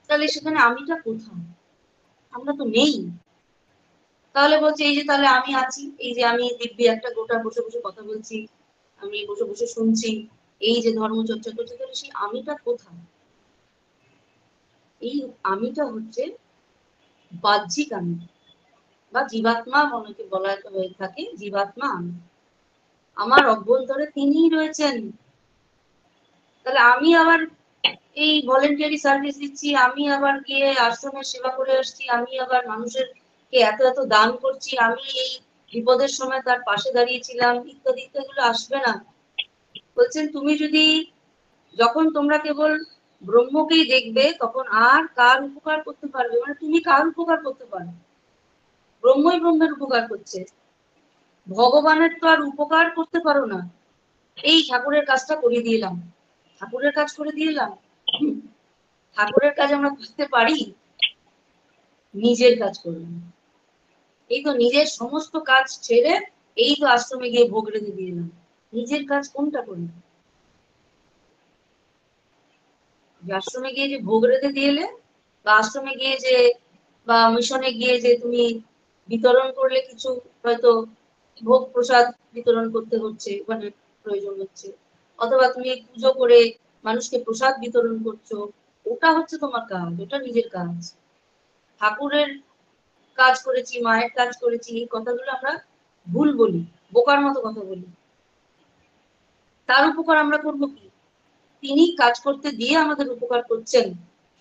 তাহলে সেখানে আমিটা কোথায়? আমরা তো নেই। তাহলে বলছে এই যে তাহলে আমি আছি, এই যে আমি দিব্যি একটা গোটা বসে বসে কথা বলছি, আমি বসে বসে শুনছি, এই যে ধর্ম চর্চা করছি, তাহলে সেই আমিটা কোথায়? এই আমিটা হচ্ছে বাহ্যিক আমি, বা জীবাত্মা অনেকে বলা হয়ে থাকে, জীবাত্মা আমি। আমার অভ্যন্তরে তিনিই রয়েছেন। তাহলে আমি আবার এই ভলেন্টিয়ারি সার্ভিস দিচ্ছি, আমি আবার গিয়ে আশ্রমের সেবা করে আসছি, আমি আবার মানুষের কে এত এত দান করছি, আমি এই বিপদের সময় তার পাশে দাঁড়িয়েছিলাম, ইত্যাদি ইত্যাদি, এগুলো আসবে না। বলছেন তুমি যদি, যখন তোমরা কেবল ব্রহ্মকেই দেখবে, তখন আর কার উপকার করতে পারবে? মানে তুমি কার উপকার করতে পারো? ব্রহ্মই ব্রহ্মের উপকার করছে, ভগবানের তো আর উপকার করতে পারো না। এই ঠাকুরের কাজটা করে দিলাম, ঠাকুরের কাজ করে দিলাম, ঠাকুরের কাজ আমরা করতে পারি? নিজের কাজ করলাম, এই তো নিজের সমস্ত কাজ ছেড়ে এই তো আশ্রমে গিয়ে ভোগ রেঁধে দিয়ে এলাম। নিজের কাজ কোনটা করি? আশ্রমে গিয়ে যে ভোগ রেঁধে দিয়ে এলে, বা আশ্রমে গিয়ে যে, বা মিশনে গিয়ে যে তুমি বিতরণ করলে কিছু, হয়তো ভোগ প্রসাদ বিতরণ করতে হচ্ছে, মানে প্রয়োজন হচ্ছে, অথবা তুমি পুজো করে মানুষকে প্রসাদ বিতরণ করছো, ওটা হচ্ছে তোমার কাজ, ওটা নিজের কাজ। ঠাকুরের কাজ করেছি, মায়ের কাজ করেছি, এই কথাগুলো আমরা ভুল বলি, বোকার মতো কথা বলি। তার উপকার আমরা করবো কি? তিনি কাজ করতে দিয়ে আমাদের উপকার করছেন,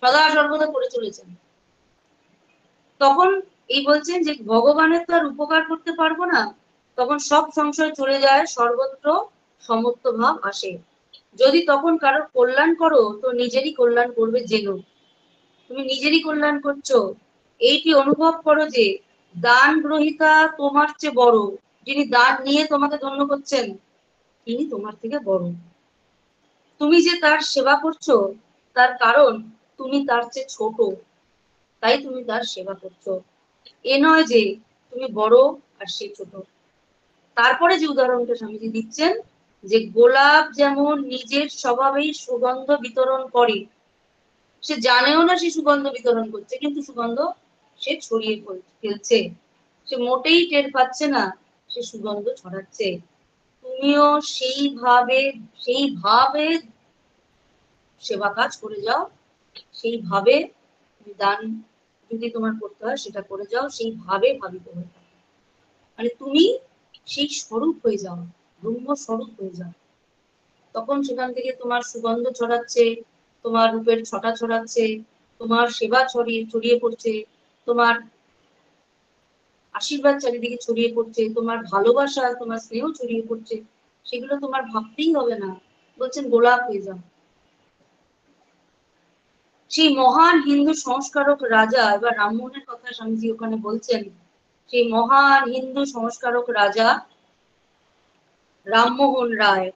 সদা সর্বদা করে চলেছেন। তখন এই বলছেন যে ভগবানের তো আর উপকার করতে পারবো না, তখন সব সংশয় চলে যায়, সর্বত্র সমত্ব ভাব আসে। যদি তখন কারোর কল্যাণ করো তো নিজেরই কল্যাণ করবে জেনো, তুমি নিজেরই কল্যাণ করছো। এইটি অনুভব করো যে দান গ্রহিতা তোমার চেয়ে বড়, যিনি দান নিয়ে তোমাকে ধন্য করছেন তিনি তোমার থেকে বড়। তুমি যে তার সেবা করছো তার কারণ তুমি তার চেয়ে ছোট, তাই তুমি তার সেবা করছো, এ নয় যে তুমি বড় আর সে ছোট। তারপরে যে উদাহরণটা স্বামীজি দিচ্ছেন যে গোলাপ যেমন নিজের স্বভাবেই সুগন্ধ বিতরণ করে, সে জানেও না সে সুগন্ধ বিতরণ করছে, কিন্তু সুগন্ধ সে ছড়িয়ে ফেলছে, সে মোটেই টের পাচ্ছে না সে সুগন্ধ ছড়াচ্ছে। তুমিও সেইভাবে সেবা কাজ করে যাও, সেইভাবে দান যদি তোমার করতে হয় সেটা করে যাও, সেইভাবে ভাবিত হয়ে থাকো। মানে তুমি সেই স্বরূপ হয়ে যাও, ব্রহ্ম স্বরূপ হয়ে যাও। তখন সেখান থেকে তোমার সুগন্ধ ছড়াচ্ছে, তোমার রূপের ছটা ছড়াচ্ছে, তোমার সেবা ছড়িয়ে ছড়িয়ে পড়ছে, তোমার আশীর্বাদ চারিদিকে ছড়িয়ে পড়ছে, তোমার ভালোবাসা তোমার স্নেহ ছড়িয়ে পড়ছে, সেগুলো তোমার ভাবতেই হবে না, বলছেন গোলাপ হয়ে যাও। সেই মহান হিন্দু সংস্কারক রাজা, এবার রামমোহনের কথা স্বামীজি ওখানে বলছেন, সেই মহান হিন্দু সংস্কারক রাজা রামমোহন রায়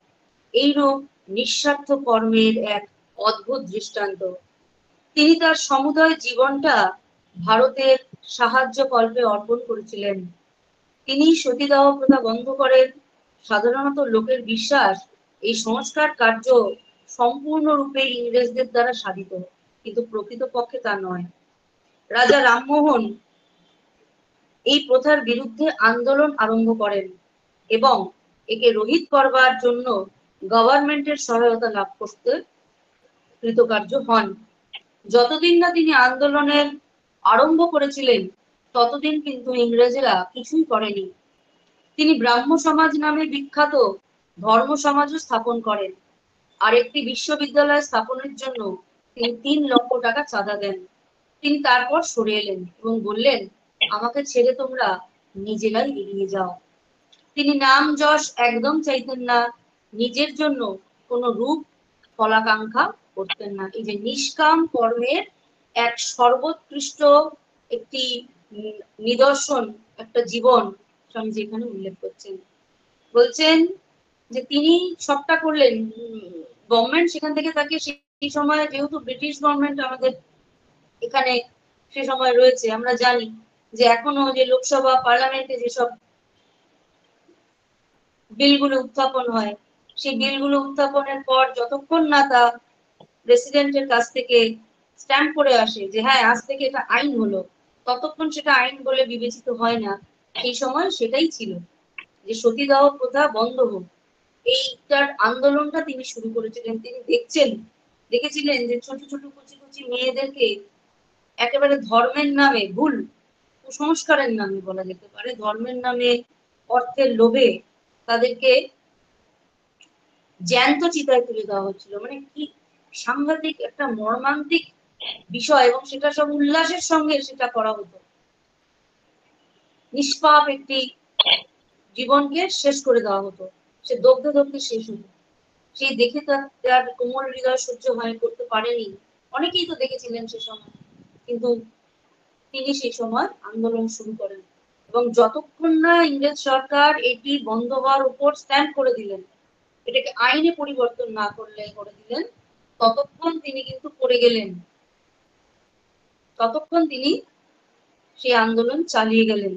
এইরূপ নিঃস্বার্থ কর্মের এক অদ্ভুত দৃষ্টান্ত। তিনি তার সমুদয় জীবনটা ভারতের সাহায্য কল্পে অর্পণ করেছিলেন। তিনি সতীদাহ প্রথা বন্ধ করেন। সাধারণত লোকের বিশ্বাস এই সংস্কার কার্য সম্পূর্ণরূপে ইংরেজদের দ্বারা সাধিত, কিন্তু প্রকৃতপক্ষে তা নয়। রাজা রামমোহন এই প্রথার বিরুদ্ধে আন্দোলন আরম্ভ করেন এবং একে রহিত করবার জন্য গভর্নমেন্টের সহায়তা লাভ করতে কৃতকার্য হন। যতদিন না তিনি আন্দোলনের আরম্ভ করেছিলেন ততদিন কিন্তু ইংরেজেরা কিছুই করেনি। তিনি ব্রাহ্ম সমাজ নামে বিখ্যাত ধর্ম সমাজও স্থাপন করেন। আরেকটি বিশ্ববিদ্যালয় স্থাপনের জন্য তিনি 3 লক্ষ টাকা চাঁদা দেন। তিনি তারপর সরে এলেন এবং বললেন, আমাকে ছেড়ে তোমরা নিজেরাই এগিয়ে যাও। তিনি নাম যশ একদম চাইতেন না, নিজের জন্য কোনো রূপ ফলাকাঙ্ক্ষা করতেন না। এই যে নিষ্কাম কর্মের এক সর্বোৎকৃষ্ট একটি নিদর্শন, একটা জীবন স্বামীজি এখানে উল্লেখ করছেন। বলছেন যে তিনি সবটা করলেন, গভর্নমেন্ট সেখান থেকে তাকে সেই সময়, যেহেতু ব্রিটিশ গভর্নমেন্ট আমাদের এখানে সে সময় রয়েছে, আমরা জানি যে এখনো যে লোকসভা পার্লামেন্টে যেসব বিলগুলো উত্থাপন হয়, সেই বিলগুলো উত্থাপনের পর যতক্ষণ না তা প্রেসিডেন্টের কাছ থেকে স্ট্যাম্প করে আসে যে হ্যাঁ আজ থেকে এটা আইন হলো, ততক্ষণ সেটা আইন বলে বিবেচিত হয় না। সেই সময় সেটাই ছিল যে সতীদাহ প্রথা বন্ধ হোক, এইটার আন্দোলনটা তিনি শুরু করেছিলেন। তিনি দেখেছিলেন যে ছোট ছোট কুচি কুচি মেয়েদেরকে একেবারে ধর্মের নামে, ভুল কুসংস্কারের নামে বলা যেতে পারে, ধর্মের নামে অর্থের লোভে তাদেরকে জ্যান্ত চিতায় তুলে দেওয়া হচ্ছিল। মানে কি সাংঘাতিক একটা মর্মান্তিক বিষয়, এবং সেটা সব উল্লাসের সঙ্গে সেটা করা হতো। নিষ্পাপ একটি জীবনকে শেষ করে দেওয়া হতো, সে দগ্ধে দগ্ধে শেষ হতো। সেই দেখে তার কোমল হৃদয় সহ্য হয় করতে পারেনি। অনেকেই তো দেখেছিলেন সে সময়, কিন্তু তিনি সেই সময় আন্দোলন শুরু করেন এবং যতক্ষণ না ইংরেজ সরকার এটি বন্ধ হওয়ার উপর স্ট্যাম্প করে দিলেন, এটাকে আইনে পরিবর্তন না করে দিলেন, ততক্ষণ তিনি কিন্তু করে গেলেন, ততক্ষণ তিনি সেই আন্দোলন চালিয়ে গেলেন।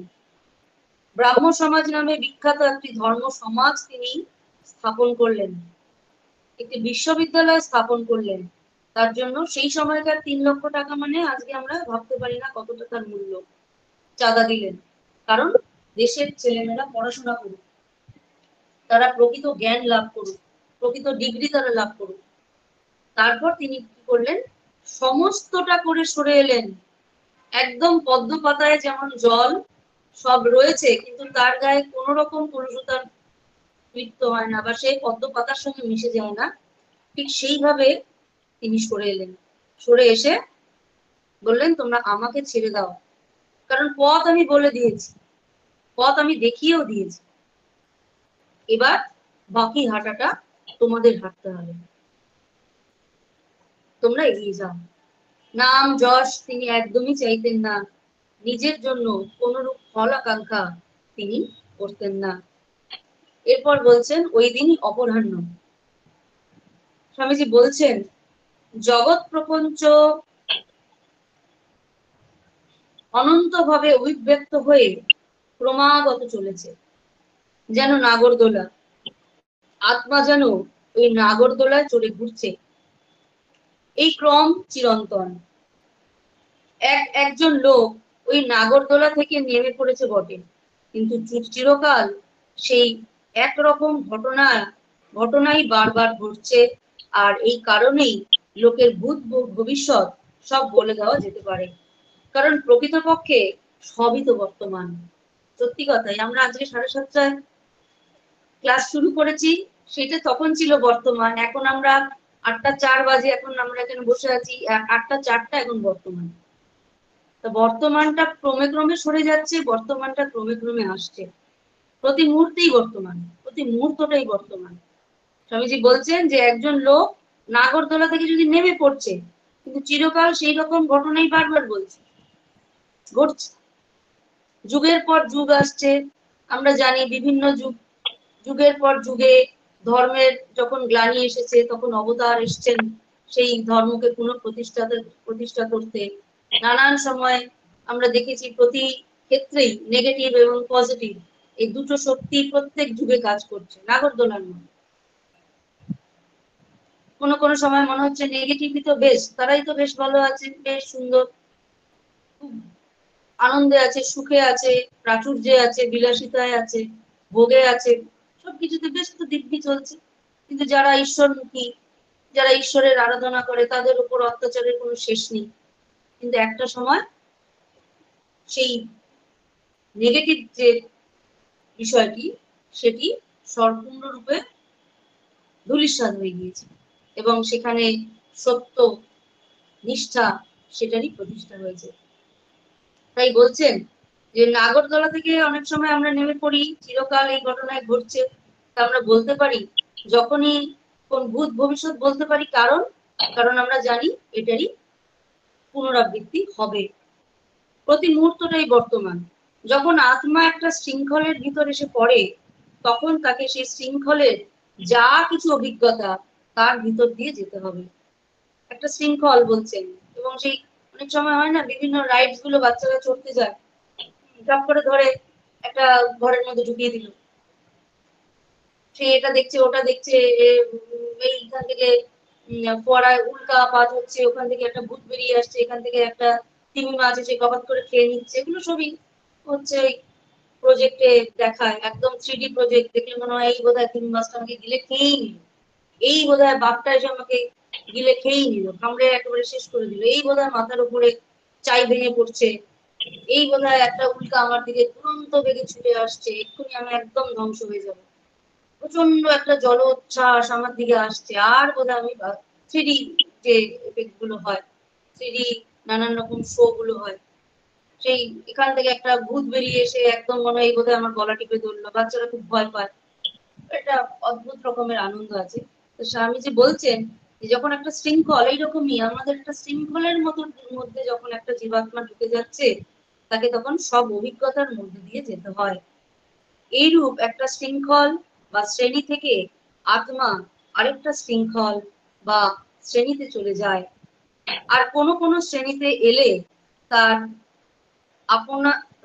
ব্রাহ্ম সমাজ নামে বিখ্যাত একটি ধর্ম সমাজ তিনি স্থাপন করলেন, একটি বিশ্ববিদ্যালয় স্থাপন করলেন। তার জন্য সেই সময়কার 3 লক্ষ টাকা মানে আজকে আমরা ভাবতে পারি না কতটা তার মূল্য, চাঁদা দিলেন। কারণ দেশের ছেলেমেয়েরা পড়াশোনা করুক, তারা প্রকৃত জ্ঞান লাভ করুক, প্রকৃত ডিগ্রি তারা লাভ করুক। তারপর তিনি কি করলেন, সমস্তটা করে সরে এলেন। একদম পদ্ম পাতায় যেমন জল সব রয়েছে কিন্তু তার গায়ে কোন রকম কলুষতার মৃত্যু হয় না বা সেই পদ্ম পাতার সঙ্গে মিশে যায় না, ঠিক সেইভাবে তিনি সরে এলেন। সরে এসে বললেন, তোমরা আমাকে ছেড়ে দাও, কারণ পথ আমি বলে দিয়েছি, পথ আমি দেখিয়েও দিয়েছি। এবার বাকি হাঁটাটা তোমাদের হাঁটতে হবে, তোমরা এগিয়ে যাও। নাম যশ তিনি একদমই চাইতেন না, নিজের জন্য কোনরূপ ফল আকাঙ্ক্ষা তিনি করতেন না। এরপর বলছেন ওই দিনই অপরাহ্ন। স্বামীজি বলছেন জগৎ প্রপঞ্চ অনন্তভাবে অভিব্যক্ত হয়ে ক্রমাগত চলেছে, যেন নাগরদোলা। আত্মা যেন ওই নাগরদোলায় চড়ে ঘুরছে। এই ক্রম চিরন্তন। একজন লোক ওই নাগরদোলা থেকে নেমে পড়েছে বটে, কিন্তু চিরকাল সেই একরকম ঘটনাই বারবার ঘটছে। আর এই কারণেই লোকের ভূত ভবিষ্যৎ সব বলে দেওয়া যেতে পারে, কারণ প্রকৃতপক্ষে সবই তো বর্তমান। সত্যি কথাই, আমরা আজকে 7:30টায় ক্লাস শুরু করেছি, সেটা তখন ছিল বর্তমান। এখন আমরা 8:04 বাজে, এখন আমরা এখানে বসে আছি, 8:04টা এখন বর্তমান। তা বর্তমানটা ক্রমে ক্রমে সরে যাচ্ছে, বর্তমানটা ক্রমে ক্রমে আসছে। প্রতি মুহূর্তেই বর্তমান, প্রতি মুহূর্তটাই বর্তমান। স্বামীজি বলছেন যে একজন লোক নাগরদোলা থেকে যদি নেমে পড়ছে, কিন্তু চিরকাল সেই রকম ঘটনাই বারবার ঘটছে। যুগের পর যুগ আসছে, আমরা জানি বিভিন্ন যুগের পর যুগে ধর্মের যখন গ্লানি এসেছে, তখন অবতার এসছেন সেই ধর্মকে প্রতিষ্ঠা করতে। নানান সময় আমরা দেখেছি প্রতি ক্ষেত্রেই নেগেটিভ এবং পজিটিভ এই দুটো শক্তি প্রত্যেক যুগে কাজ করছে নাগরদোলার মধ্যে। কোনো সময় মনে হচ্ছে নেগেটিভই তো বেশ, তারাই তো বেশ ভালো আছে, বেশ সুন্দর, খুব আনন্দে আছে, সুখে আছে, প্রাচুর্যে আছে, বিলাসিতায় আছে, ভোগে আছে, সবকিছুতে বেশ তো দিব্যি চলছে। কিন্তু যারা ঈশ্বরমুখী, যারা ঈশ্বরের আরাধনা করে, তাদের উপর অত্যাচারের কোনো শেষ নেই। কিন্তু একটা সময় সেই নেগেটিভ যে বিষয়টি, সেটি সম্পূর্ণরূপে ধূলিসাৎ হয়ে গিয়েছে এবং সেখানে সত্য নিষ্ঠা সেটারই প্রতিষ্ঠা হয়েছে। তাই বলছেন যে নাগরদোলা থেকে অনেক সময় আমরা নেমে পড়ি, চিরকাল এই ঘটনায় ঘটছে। তা আমরা বলতে পারি যখনই কোন ভূত ভবিষ্যৎ বলতে পারি, কারণ আমরা জানি এটারই পুনরাবৃত্তি হবে। প্রতি মুহূর্তটাই বর্তমান। যখন আত্মা একটা শৃঙ্খলের ভিতর এসে পড়ে, তখন তাকে সেই শৃঙ্খলের যা কিছু অভিজ্ঞতা তার ভিতর দিয়ে যেতে হবে। একটা শৃঙ্খল বলছেন, এবং সেই অনেক সময় হয় না, বিভিন্ন রাইডস গুলো বাচ্চারা চড়তে যায়, টপ করে ধরে একটা ঘরের মধ্যে ঢুকিয়ে দিল, সে এটা দেখছে ওটা দেখছে, এইখান থেকে ফোয়ারায় উল্কা পাত হচ্ছে, ওখান থেকে একটা ভূত বেরিয়ে আসছে, এখান থেকে একটা তিমি মাছ এসে গবাদ করে খেয়ে নিচ্ছে। এগুলো সবই হচ্ছে ওই প্রজেক্টে দেখায়, একদম 3D প্রজেক্ট দেখলে মনে হয় এই বোধহয় তিমি মাছটা আমাকে গিলে খেয়েই নিল, এই বোধহয় বাপটা এসে আমাকে গিলে খেয়েই নিল, কামড়ে একেবারে শেষ করে দিল, এই বোধহয় মাথার উপরে চাই ভেঙে পড়ছে, এই বোধহয় একটা উল্কা আমার দিকে দুরন্ত বেগে ছুটে আসছে, এক্ষুনি আমি একদম ধ্বংস হয়ে যাবো, প্রচন্ড একটা জলোচ্ছ্বাস আমার দিকে আসছে, আর বোধহয় আমি 3D যে এফেক্ট গুলো হয়, 3D নানান রকম শো গুলো হয়, সেই এখান থেকে একটা ভূত বেরিয়ে এসে একদম মনে হয় বোধহয় আমার গলা টিপে ধরলো, বাচ্চারা খুব ভয় পায়। এটা অদ্ভুত রকমের আনন্দ আছে। তো স্বামীজি বলছেন যে যখন একটা শৃঙ্খল, এইরকমই আমাদের একটা শৃঙ্খলের মধ্যে যখন একটা জীবাত্মা ঢুকে যাচ্ছে, তাকে তখন সব অভিজ্ঞতার মধ্যে দিয়ে যেতে হয়। এইরূপ একটা শৃঙ্খল বা শ্রেণী থেকে আত্মা আরেকটা শৃঙ্খল বা শ্রেণীতে চলে যায়। আর কোন শ্রেণীতে এলে তার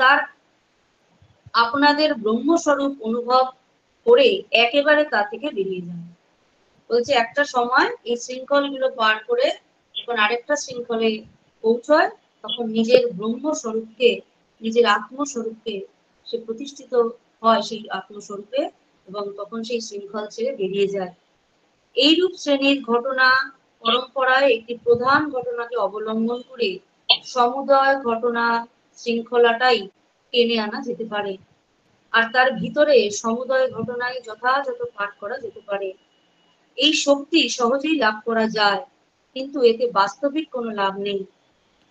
তার আপনাদের ব্রহ্মস্বরূপ অনুভব করে একেবারে তা থেকে বেরিয়ে যায়। বলছে একটা সময় এই শৃঙ্খল গুলো পার করে যখন আরেকটা শৃঙ্খলে পৌঁছয়, তখন নিজের ব্রহ্মস্বরূপকে, নিজের আত্মস্বরূপকে সে প্রতিষ্ঠিত হয় সেই আত্মস্বরূপে, এবং তখন সেই শৃঙ্খল ছেড়ে বেরিয়ে যায়। এইরূপ শ্রেণীর ঘটনা পরম্পরায় একটি প্রধান ঘটনাকে অবলম্বন করে সমুদয় ঘটনা শৃঙ্খলাটাই টেনে আনা যেতে পারে, আর তার ভিতরে সমুদয় ঘটনায় যথাযথ পাঠ করা যেতে পারে। এই শক্তি সহজেই লাভ করা যায়, কিন্তু এতে বাস্তবিক কোনো লাভ নেই।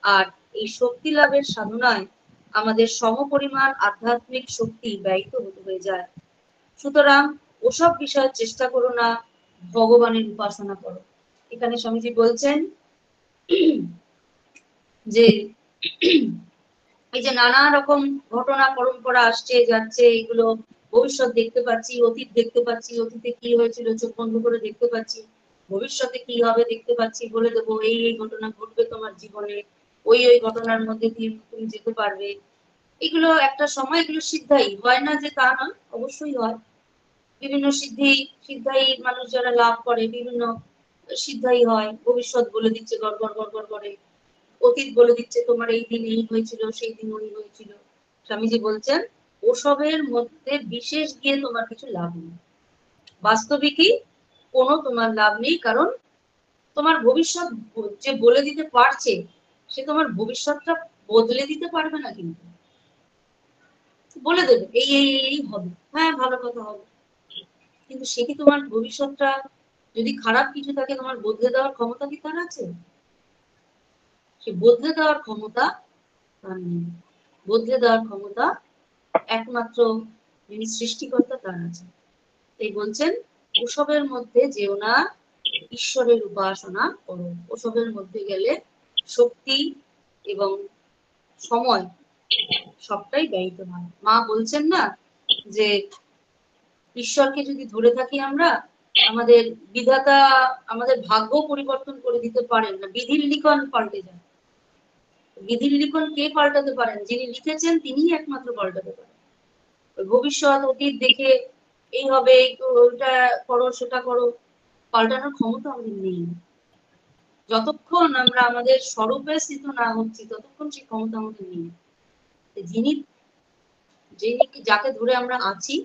আর এই শক্তি লাভের সাধনায় আমাদের সমপরিমাণ আধ্যাত্মিক শক্তি ব্যয়িত হয়ে যায়। সুতরাং ওসব বিষয়ে চেষ্টা করো না, ভগবানের উপাসনা করো। এখানে স্বামীজি বলছেন যে এই যে নানা রকম ঘটনা পরম্পরা আসছে যাচ্ছে, এগুলো ভবিষ্যৎ দেখতে পাচ্ছি, অতীত দেখতে পাচ্ছি, অতীতে কি হয়েছিল চোখ বন্ধ করে দেখতে পাচ্ছি, ভবিষ্যতে কি হবে দেখতে পাচ্ছি, বলে দেবো এই এই ঘটনা ঘটবে তোমার জীবনে, ওই ওই ঘটনার মধ্যে দিয়ে তুমি যেতে পারবে। এগুলো একটা সময় এগুলো সিদ্ধাই হয় না যে তা না, অবশ্যই হয়। বিভিন্ন সিদ্ধাই মানুষ যারা লাভ করে, বিভিন্ন সিদ্ধাই হয়, ভবিষ্যৎ বলে দিচ্ছে গড় গড় করে, অতীত বলে দিচ্ছে তোমার এই দিন এই হয়েছিল, সেই দিন ওই হয়েছিল। স্বামীজি বলছেন ওসবের মধ্যে বিশেষ গিয়ে তোমার কিছু লাভ নেই, বাস্তবিকই কোনো তোমার লাভ নেই। কারণ তোমার ভবিষ্যৎ যে বলে দিতে পারছে, সে তোমার ভবিষ্যৎটা বদলে দিতে পারবে না, কিন্তু বলে দেবে এই এই এই হবে, হ্যাঁ ভালো কথা হবে, কিন্তু সে কি তোমার ভবিষ্যৎটা যদি খারাপ কিছু থাকে তোমার বদলে দেওয়ার ক্ষমতা কি তার আছে? সে বদলে দেওয়ার ক্ষমতা তার নেই। বদলে দেওয়ার ক্ষমতা একমাত্র যিনি সৃষ্টিকর্তা তার আছে। তাই বলছেন ওসবের মধ্যে যেও না, ঈশ্বরের উপাসনা করো। ওসবের মধ্যে গেলে শক্তি এবং সময় সবটাই ব্যয়িত হয়। মা বলছেন না যে ঈশ্বরকে যদি ধরে থাকি আমরা, আমাদের বিধাতা আমাদের ভাগ্য পরিবর্তন করে দিতে পারেন না, বিধির লিখন পাল্টে যায়। বিধির লিখন কে পাল্টাতে পারেন? যিনি লিখেছেন তিনিই একমাত্র পাল্টাতে পারেন। ভবিষ্যৎ অতীত দেখে এই হবে, ওটা করো সেটা করো, পাল্টানোর ক্ষমতা আমাদের নেই। যতক্ষণ আমরা আমাদের স্বরূপে স্থিত না হচ্ছি ততক্ষণ সেই ক্ষমতা আমাদের নেই। যিনি যিনি যাকে ধরে আমরা আছি,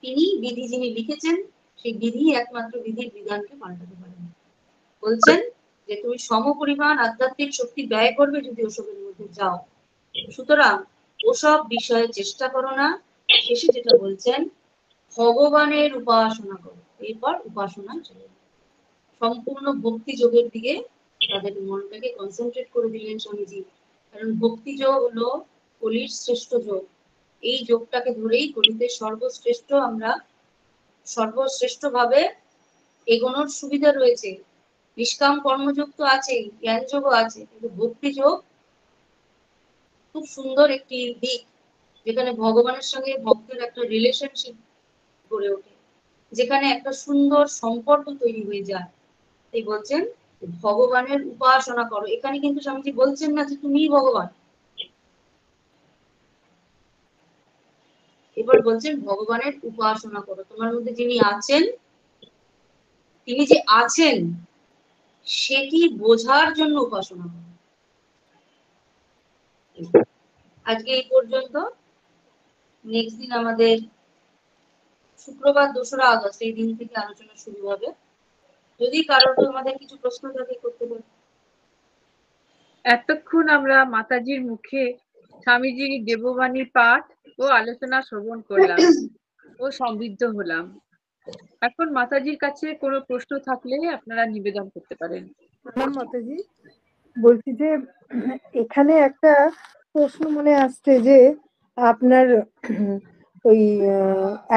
তিনি বিধি যিনি লিখেছেন, সেই বিধি একমাত্র বিধির বিধানকে পাল্টাতে পারেন। বলছেন যে তুমি সমপরিমাণ আধ্যাত্মিক শক্তি ব্যয় করবে যদি ওসবের মধ্যে যাও। সুতরাং ওসব বিষয়ে চেষ্টা করো না। শেষে যেটা বলছেন, ভগবানের উপাসনা করো। এরপর উপাসনা চলে সম্পূর্ণ ভক্তি যোগের দিকে তাদের মনটাকে কনসেন্ট্রেট করে দিলেন স্বামীজি। কারণ ভক্তি যোগ হলো কলির শ্রেষ্ঠ যোগ। এই যোগটাকে ধরেই কলিতে সর্বশ্রেষ্ঠ আমরা সর্বশ্রেষ্ঠ ভাবে এগোনোর সুবিধা রয়েছে। নিষ্কাম কর্মযোগ তো আছেই, জ্ঞান যোগও আছে, কিন্তু ভক্তি যোগ খুব সুন্দর একটি দিক, যেখানে ভগবানের সঙ্গে ভক্তের একটা রিলেশনশিপ গড়ে ওঠে, যেখানে একটা সুন্দর সম্পর্ক তৈরি হয়ে যায়। তাই বলছেন ভগবানের উপাসনা করো। এখানে কিন্তু স্বামীজি বলছেন না যে তুমিই ভগবান, এবার বলছেন ভগবানের উপাসনা করো। তোমার মধ্যে যিনি আছেন, তিনি যে আছেন সেটি বোঝার জন্য উপাসনা করো। আজকে এই পর্যন্ত। নেক্সট দিন আমাদের শুক্রবার 2রা আগস্ট, এই দিন থেকে আলোচনা শুরু হবে। যদি কারোর তোমাদের কিছু প্রশ্ন থাকে করতে পারো। এতক্ষণ আমরা মাতাজির মুখে স্বামীজির দেববাণী পাঠ ও আলোচনা শ্রবণ করলাম ও সমৃদ্ধ হলাম। এখন মাতাজির কাছে কোনো প্রশ্ন থাকলে আপনারা নিবেদন করতে পারেন। প্রণাম মাতাজি। বলছি যে এখানে একটা প্রশ্ন মনে আসছে যে আপনার ওই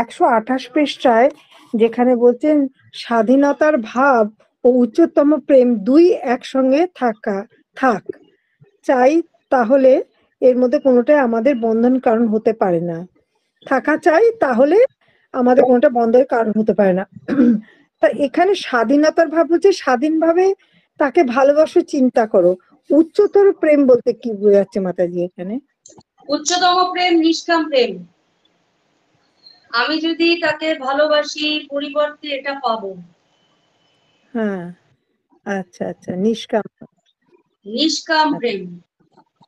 128 পৃষ্ঠায় যেখানে বলছেন স্বাধীনতার ভাব ও উচ্চতম প্রেম দুই একসঙ্গে থাক চাই, তাহলে এর মধ্যে কোনোটাই আমাদের বন্ধন কারণ হতে পারে না। থাকা চাই তাহলে আমাদের কোনোটা বন্ধের কারণ হতে পারে না। তা এখানে স্বাধীনতার ভাব হচ্ছে স্বাধীনভাবে তাকে ভালোবাসো, চিন্তা করো। উচ্চতর প্রেম বলতে কি বোঝাচ্ছে মাতাজি এখানে? উচ্চতম প্রেম নিষ্কাম প্রেম। আমি যদি তাকে ভালোবাসি পরিবর্তে এটা পাবো। হ্যাঁ, আচ্ছা আচ্ছা, নিষ্কাম। নিষ্কাম প্রেম,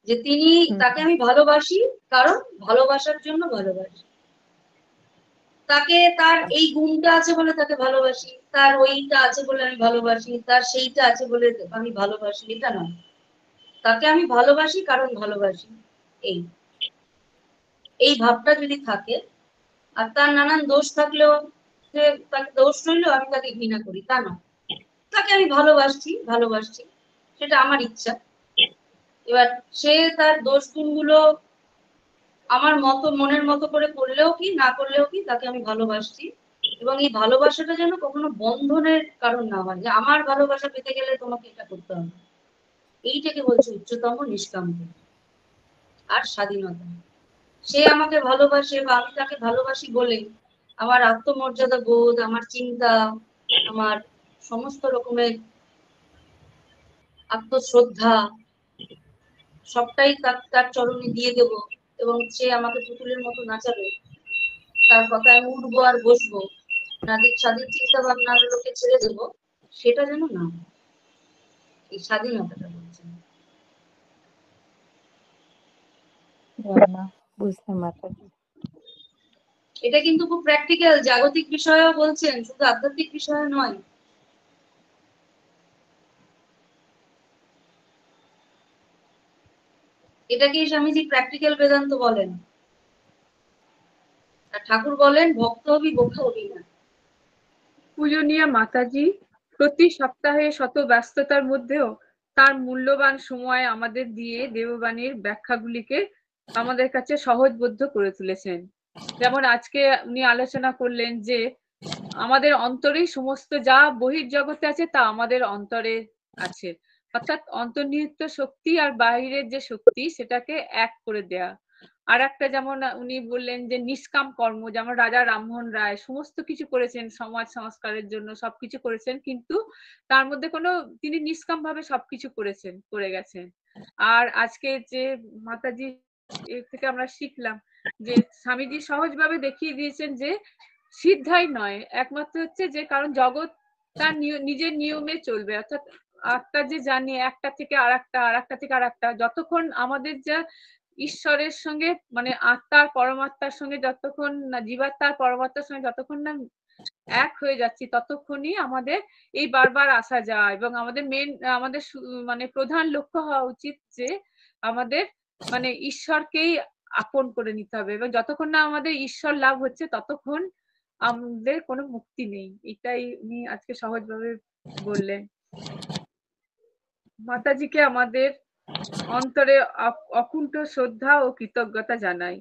যে তিনি তাকে আমি ভালোবাসি কারণ ভালোবাসার জন্য ভালোবাসি তাকে, তার এই গুণটা আছে বলে তাকে ভালোবাসি, তার ওইটা আছে বলে আমি ভালোবাসি, তার সেইটা আছে বলে আমি ভালোবাসি, এটা নয়। তাকে আমি ভালোবাসি কারণ ভালোবাসি, এই এই ভাবটা যদি থাকে, আর তার নানান দোষ থাকলেও যে তাকে দোষ রইলো আমি তাকে ঘৃণা করি, তা নয়। তাকে আমি ভালোবাসছি সেটা আমার ইচ্ছা। এবার সে তার দোষ গুণগুলো আমার মতো মনের মতো করে করলেও কি না করলেও কি তাকে আমি ভালোবাসছি, এবং এই ভালোবাসাটা যেন কখনো বন্ধনের কারণ না হয়, যে আমার ভালোবাসা পেতে গেলে তোমাকে এটা করতে হবে। এইটাকে বলছে উচ্চতম নিষ্কাম্য আর স্বাধীনতা। সে আমাকে ভালোবাসে বা আমি তাকে ভালোবাসি বলে আমার আত্মমর্যাদা বোধ, আমার চিন্তা, আমার সমস্ত রকমের আত্মশ্রদ্ধা সবটাই তার চরণে দিয়ে দেব, এবং সে আমাকে পুতুলের মতো নাচাবে, তার কথায় আমি উঠবো আর বসবো, নাদিক স্বাধীন চিন্তা ভাবনার লোকে ছেড়ে দেবো, সেটা যেন না হয়। এই স্বাধীনতাটা বলছেন। বুঝলাম মাতাজি। এটা কিন্তু খুব প্র্যাকটিক্যাল, জাগতিক বিষয়েও বলছেন, শুধু আধ্যাত্মিক বিষয়ে নয়। এটাকেই স্বামীজি প্র্যাকটিক্যাল বেদান্ত বলেন। আর ঠাকুর বলেন ভক্ত হবি বোকা হবি না। পূজনীয় মাতাজি, প্রতি সপ্তাহে শত ব্যস্ততার মধ্যেও তার মূল্যবান সময় আমাদের দিয়ে দেববাণীর ব্যাখ্যাগুলিকে আমাদের কাছে সহজবোধ্য করে তুলেছেন। যেমন আজকে উনি আলোচনা করলেন যে আমাদের অন্তরেই সমস্ত যা বহির্জগতে আছে তা আমাদের অন্তরে আছে, অর্থাৎ অন্তর্নিহিত শক্তি আর বাহিরের যে শক্তি সেটাকে এক করে দেয়া। আর একটা যেমন উনি বললেন যে নিষ্কাম কর্ম, যেমন রাজা রামমোহন রায় সমস্ত কিছু করেছেন সমাজ সংস্কারের জন্য, সবকিছু করেছেন, কিন্তু তার মধ্যে কোনো তিনি নিষ্কাম ভাবে সবকিছু করে গেছেন। আর আজকে যে মাতাজি এর থেকে আমরা শিখলাম যে স্বামীজি সহজভাবে দেখিয়ে দিয়েছেন যে সিদ্ধাই নয়, একমাত্র হচ্ছে যে কারণ জগৎ তার নিজের নিয়মে চলবে, অর্থাৎ আত্মা যে জানি একটা থেকে আরেকটা, আরেকটা থেকে আরেকটা, যতক্ষণ আমাদের যা ঈশ্বরের সঙ্গে মানে আত্মার পরমাত্মার সঙ্গে যতক্ষণ না, জীবাত্মার পরমাত্মার সঙ্গে যতক্ষণ না এক হয়ে যাচ্ছি ততক্ষণই আমাদের এই বারবার আসা যায়, এবং আমাদের আমাদের মানে প্রধান লক্ষ্য হওয়া উচিত যে আমাদের মানে ঈশ্বরকেই আপন করে নিতে হবে, এবং যতক্ষণ না আমাদের ঈশ্বর লাভ হচ্ছে ততক্ষণ আমাদের কোনো মুক্তি নেই। এটাই উনি আজকে সহজভাবে বললেন। মাতাজিকে আমাদের অন্তরে অকুণ্ঠ শ্রদ্ধা ও কৃতজ্ঞতা জানাই।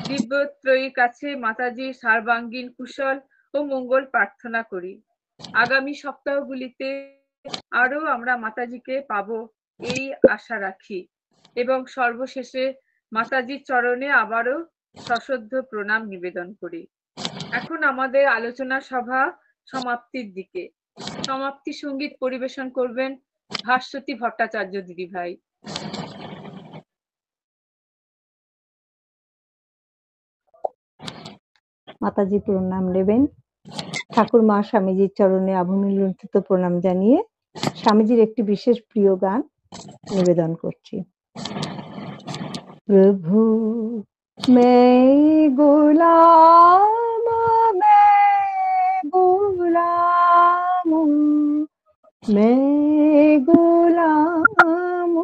দিব্যত্রয়ীর কাছে মাতাজির সর্বাঙ্গীন কুশল ও মঙ্গল প্রার্থনা করি। আগামী সপ্তাহগুলিতে আরো আমরা মাতাজিকে পাবো এই আশা রাখি, এবং সর্বশেষে মাতাজির চরণে আবারও সশ্রদ্ধ প্রণাম নিবেদন করি। এখন আমাদের আলোচনা সভা সমাপ্তির দিকে। সমাপ্তি সঙ্গীত পরিবেশন করবেন ভাস্বতী ভট্টাচার্য দিদি ভাই। মাতাজি প্রণাম নেবেন। ঠাকুর মা স্বামীজির চরণে আভূমিলুণ্ঠিত প্রণাম জানিয়ে স্বামীজির একটি বিশেষ প্রিয় গান নিবেদন করছি। প্রভু मैं गुलाम मैं गुलाम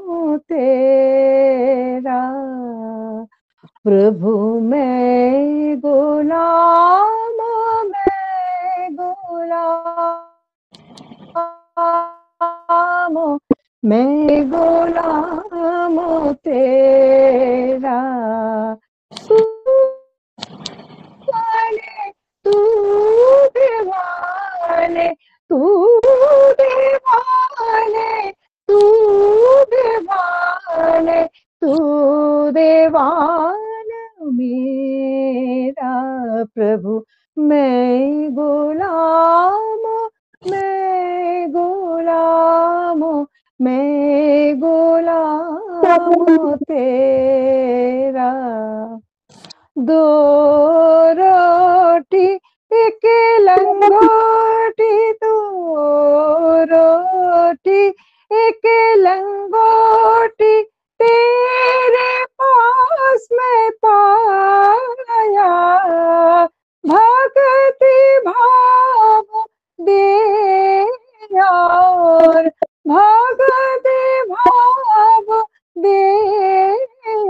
तेरा प्रभु मैं गुलाम मैं गुलाम तेरा तू तू दीवाने तू दीवाने तू दीवाने तू दीवान मेरा प्रभु मैं गुलाम तेरा दो रोटी एक लंगोटी दो रोटी एक लंगोटी तेरे पास में पाया भक्ति भाव दे और भक्ति भाव दे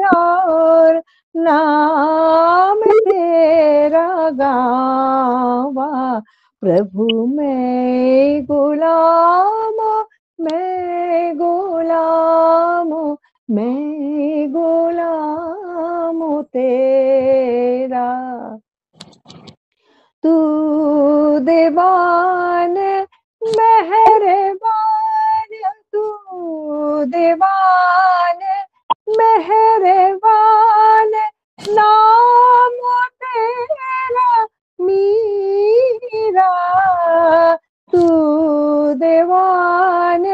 और नाम तेरा गावा प्रभु मैं गुलाम तेरा। तू दीवान मेहरबान, तू दीवान मेहरबान, नाम तेरा मीरा। तू दीवान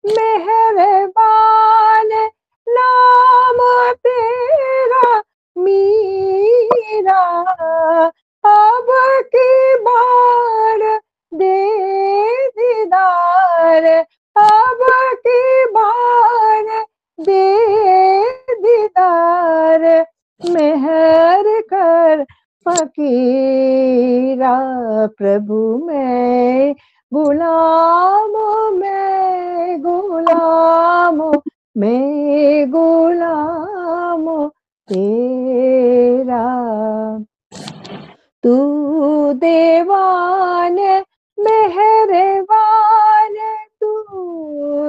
मेहरबान, नाम तेरा मीरा। अब की बार दे दीदार, अब की बार दे दीदार, मेहर कर फकीरा। प्रभु मैं गुलाम, मैं गुलाम, मैं गुलाम तेरा। तू दीवान मेहरबान, तू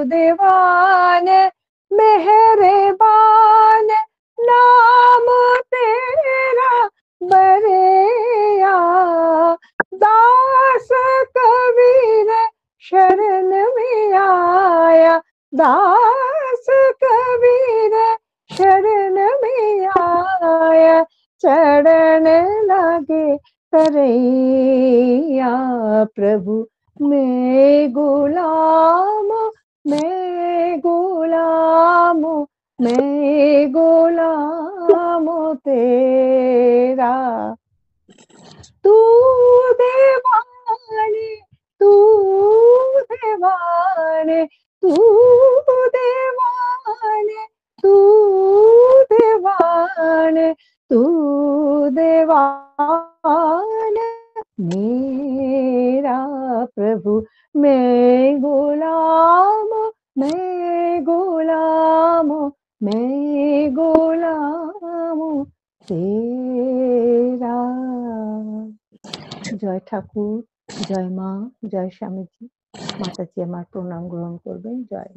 दीवान मेहरबान, नाम तेरा बरेया। दास कबीर शरण में आया, दास कबीर शरण में आया, चरण लगे करैया। प्रभु मैं गुलाम, मैं गुलाम, मैं गुलाम तेरा। तू दीवाने, तू दीवाने, तू दीवाने, तू दीवाने, तू दीवान मेरा। प्रभु मैं गुलाम, मैं गुलाम, मैं गुलाम तेरा। জয় ঠাকুর, জয় মা, জয় স্বামীজি। মাতাজি আমার প্রণাম গ্রহণ করবেন। জয়।